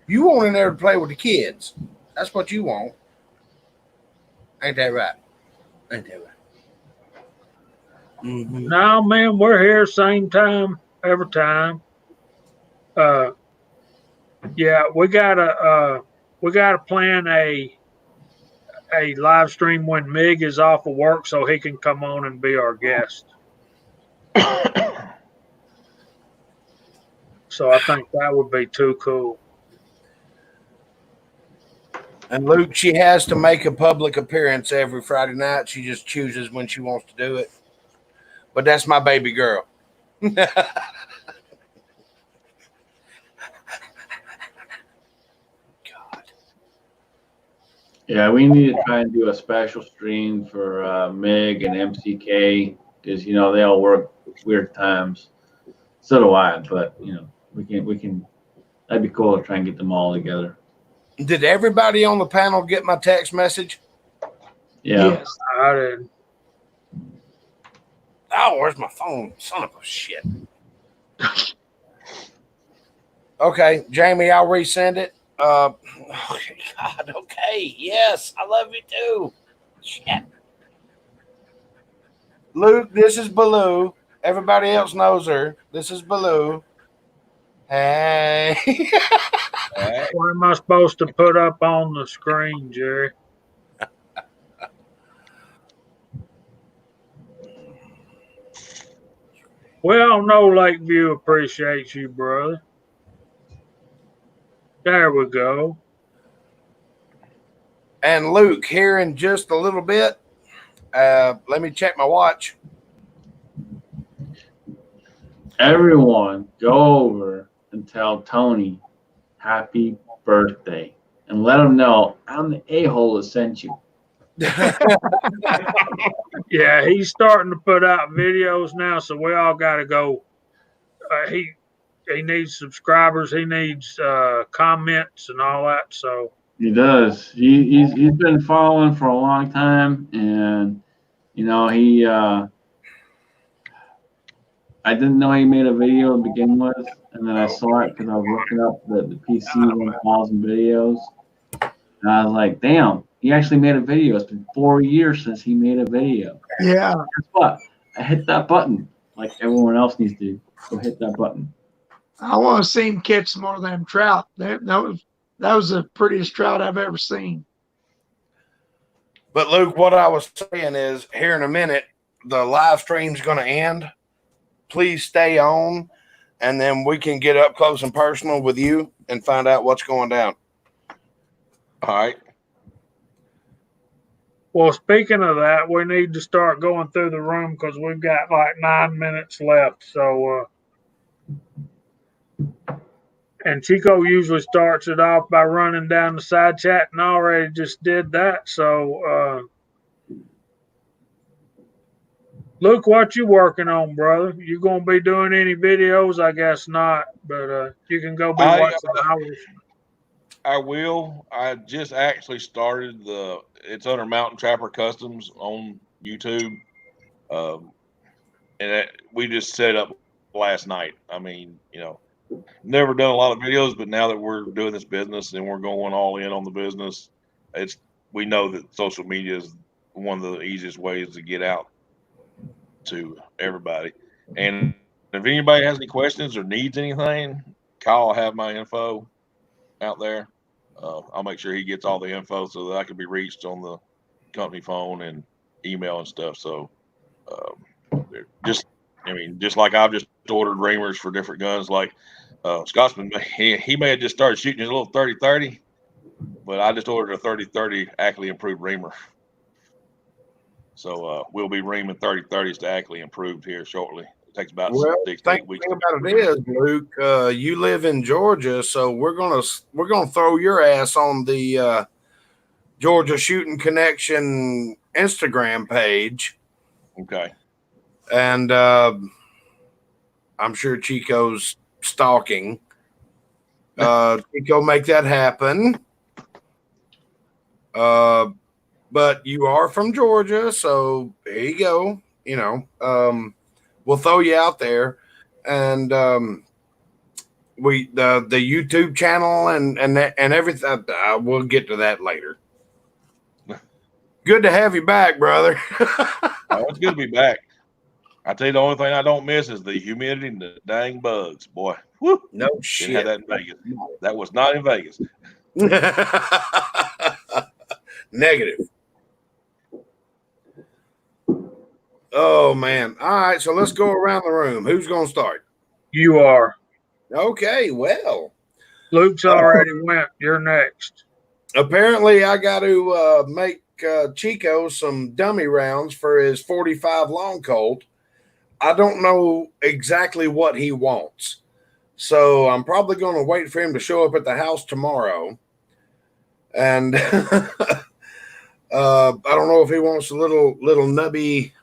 You want in there to play with the kids. That's what you want. Ain't that right? Mm-hmm. No, man, we're here same time every time. Yeah, we gotta plan a live stream when Mig is off of work so he can come on and be our guest. So I think that would be too cool. And Luke, she has to make a public appearance every Friday night. She just chooses when she wants to do it. But that's my baby girl. God. Yeah, we need to try and do a special stream for Mig and MCK because they all work weird times. So do I, but we can. That'd be cool to try and get them all together. Did everybody on the panel get my text message? Yeah. Yes. I did. Oh, where's my phone? Son of a shit. Okay, Jamie, I'll resend it. Okay, God, okay. Yes, I love you too. Shit. Luke, this is Baloo. Everybody else knows her. This is Baloo. Hey. What am I supposed to put up on the screen, Jerry? Well, no, Lakeview appreciates you, brother. There we go. And Luke, here in just a little bit, let me check my watch. Everyone, go over and tell Tony happy birthday and let him know I'm the a-hole that sent you. Yeah, he's starting to put out videos now, so we all got to go. He needs subscribers. He needs comments and all that. So He does. He's been following for a long time, and you know I didn't know he made a video to begin with, and then I saw it because I was looking up the PC 1000 videos, and I was like, damn, he actually made a video. It's been 4 years since he made a video. Yeah. Guess what? I hit that button like everyone else needs to. Go hit that button. I want to see him catch some more of them trout. That was the prettiest trout I've ever seen. But Luke, what I was saying is, here in a minute, the live stream's going to end. Please stay on, and then we can get up close and personal with you and find out what's going down. All right. well, speaking of that, we need to start going through the room because we've got like 9 minutes left. So, and Chico usually starts it off by running down the side chat, and I already just did that. So, Luke, what you working on, brother? You gonna be doing any videos? I guess not, but you can go be watching ours. I will. I just actually started it's under Mountain Trapper Customs on YouTube. We just set up last night. I mean, never done a lot of videos, but now that we're doing this business and we're going all in on the business, we know that social media is one of the easiest ways to get out to everybody. And if anybody has any questions or needs anything, Kyle will have my info out there. I'll make sure he gets all the info so that I can be reached on the company phone and email and stuff. So just like I've just ordered reamers for different guns, like Scotsman, he may have just started shooting his little 30-30, but I just ordered a 30-30 accurately improved reamer. So we'll be reaming 30-30s to accurately improved here shortly. It takes about 6 to 8 weeks. The thing about it is, Luke, you live in Georgia, so we're gonna throw your ass on the Georgia Shooting Connection Instagram page. Okay. And I'm sure Chico's stalking. Chico, make that happen. But you are from Georgia, so there you go. We'll throw you out there, and the YouTube channel and everything. We'll get to that later. Good to have you back, brother. Oh, it's good to be back. I tell you, the only thing I don't miss is the humidity and the dang bugs, boy. Woo. No shit. Didn't have that in Vegas. That was not in Vegas. Negative. Oh man. All right, so let's go around the room. Who's gonna start? You are. Okay, well. Luke's already went. You're next. Apparently I got to make Chico some dummy rounds for his 45 long Colt. I don't know exactly what he wants. So I'm probably going to wait for him to show up at the house tomorrow. And I don't know if he wants a little nubby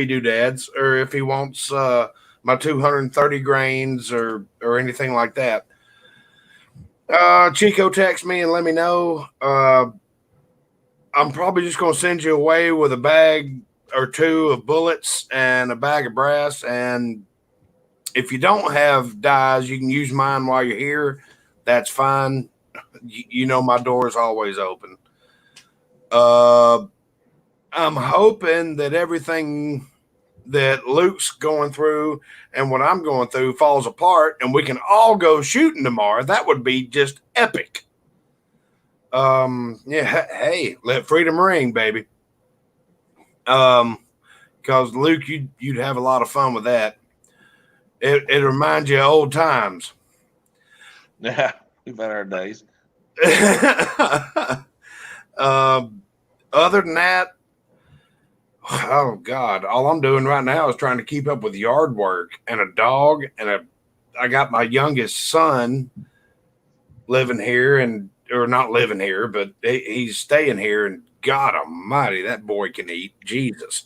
doodads, or if he wants my 230 grains or anything like that. Chico, text me and let me know. I'm probably just going to send you away with a bag or two of bullets and a bag of brass. And if you don't have dies, you can use mine while you're here. That's fine. You know my door is always open. I'm hoping that everything that Luke's going through and what I'm going through falls apart and we can all go shooting tomorrow. That would be just epic. Yeah, hey, let freedom ring, baby. Because Luke, you'd have a lot of fun with that. It reminds you of old times. Yeah, we've had our days. Other than that, oh God, all I'm doing right now is trying to keep up with yard work and a dog, and I got my youngest son living here, and or not living here, but he's staying here. And God Almighty, that boy can eat. Jesus.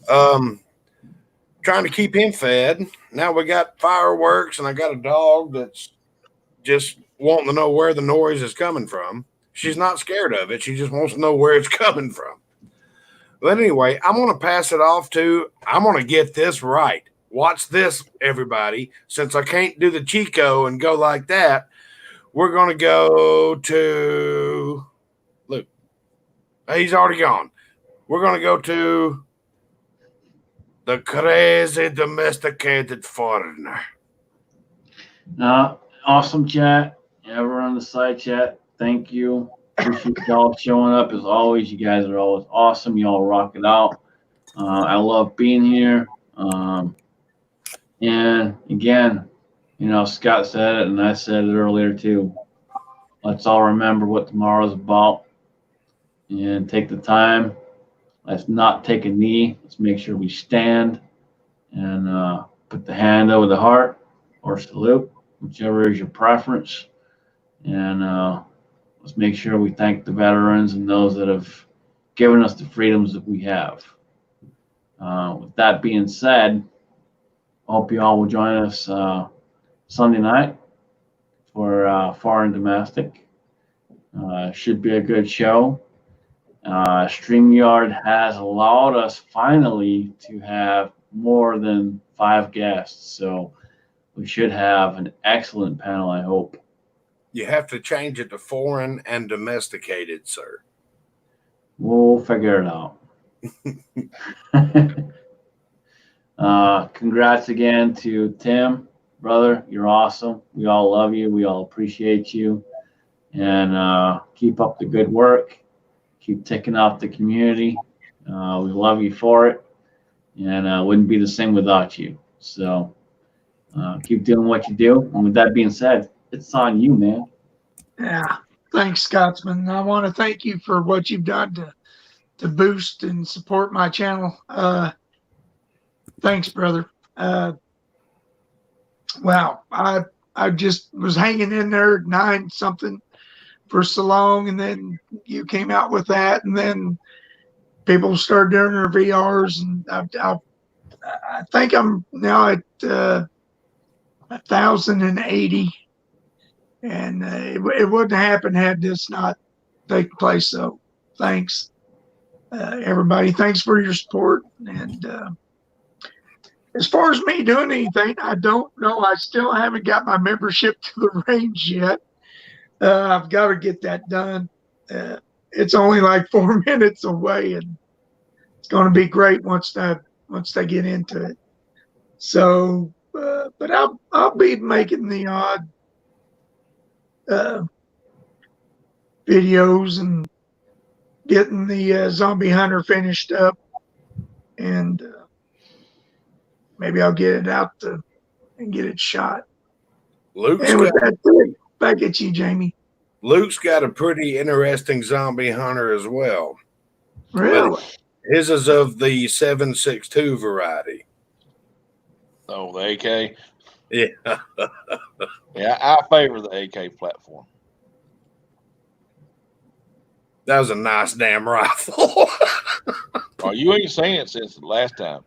Trying to keep him fed. Now we got fireworks, and I got a dog that's just wanting to know where the noise is coming from. She's not scared of it. She just wants to know where it's coming from. But anyway, I'm going to pass it off to, I'm going to get this right. Watch this, everybody. Since I can't do the Chico and go like that, we're going to go to Luke. He's already gone. We're going to go to the crazy domesticated foreigner. Awesome chat. Everyone on the side chat, thank you. Appreciate y'all showing up as always. You guys are always awesome. Y'all rock it out. I love being here. And again, Scott said it, and I said it earlier too. Let's all remember what tomorrow's about and take the time. Let's not take a knee. Let's make sure we stand and put the hand over the heart or salute, whichever is your preference. And let's make sure we thank the veterans and those that have given us the freedoms that we have. With that being said, I hope you all will join us Sunday night for Foreign Domestic. Should be a good show. StreamYard has allowed us finally to have more than 5 guests, so we should have an excellent panel, I hope. You have to change it to foreign and domesticated, sir. We'll figure it out. Congrats again to Tim, brother. You're awesome. We all love you. We all appreciate you. And keep up the good work. Keep ticking off the community. We love you for it. And wouldn't be the same without you. So keep doing what you do. And with that being said, it's on you, man. Yeah. Thanks, Scotsman. I want to thank you for what you've done to boost and support my channel. Thanks, brother. Wow. I just was hanging in there at 9 something for so long, and then you came out with that, and then people started doing their VRs, and I think I'm now at 1,080, and it wouldn't happen had this not taken place. So thanks, everybody. Thanks for your support. And as far as me doing anything, I don't know. I still haven't got my membership to the range yet. I've got to get that done. It's only like 4 minutes away, and it's going to be great once they get into it. So, but I'll be making the odd videos and getting the zombie hunter finished up, and maybe I'll get it out and get it shot. And with that said, back at you, Jamie. Luke's got a pretty interesting zombie hunter as well. Really? But his is of the 7.62 variety. Oh, the AK? Yeah. Yeah, I favor the AK platform. That was a nice damn rifle. Oh, you ain't seen it since the last time.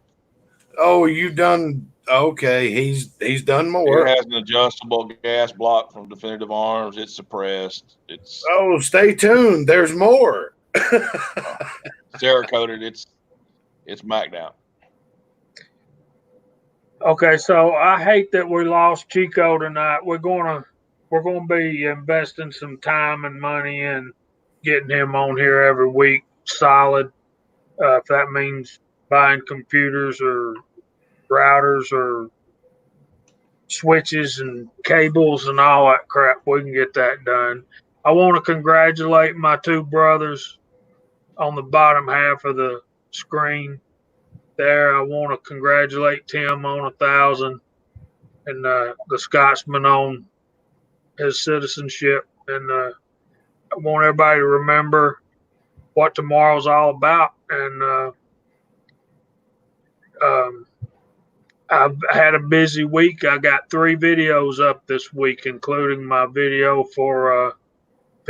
Oh, you done okay. He's done more. It has an adjustable gas block from Definitive Arms. It's suppressed. It's stay tuned. There's more. Cerakoted. It's macked out. Okay, so I hate that we lost Chico tonight. We're gonna be investing some time and money in getting him on here every week, solid. If that means buying computers or routers or switches and cables and all that crap, we can get that done. I want to congratulate my 2 brothers on the bottom half of the screen there. I want to congratulate Tim on 1,000 and the Scotsman on his citizenship. And I want everybody to remember what tomorrow's all about. And I've had a busy week. I got 3 videos up this week, including my video for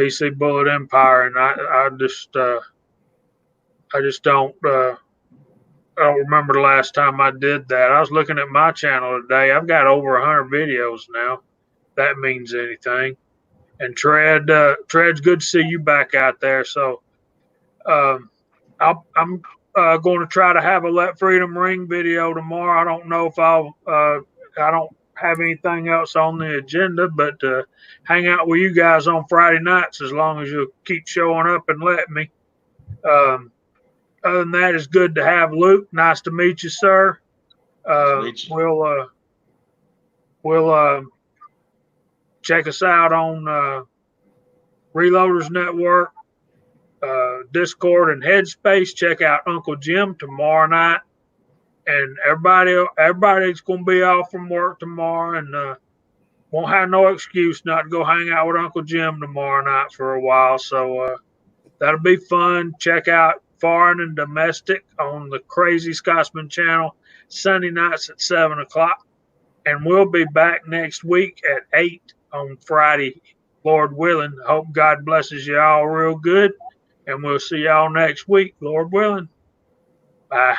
PC Bullet Empire, and I just don't I don't remember the last time I did that. I was looking at my channel today. I've got over 100 videos now. That means anything. And Tred's good to see you back out there. So I'm going to try to have a Let Freedom Ring video tomorrow. I don't know if I don't have anything else on the agenda, but hang out with you guys on Friday nights as long as you keep showing up and let me. Other than that, it's good to have Luke. Nice to meet you, sir. Nice to meet you. We'll check us out on Reloaders Network, Discord, and Headspace. Check out Uncle Jim tomorrow night, and everybody's going to be off from work tomorrow, and won't have no excuse not to go hang out with Uncle Jim tomorrow night for a while. So that'll be fun. Check out Foreign and Domestic on the Crazy Scotsman channel Sunday nights at 7 o'clock. And we'll be back next week at 8 on Friday, Lord willing. Hope God blesses you all real good. And we'll see y'all next week, Lord willing. Bye.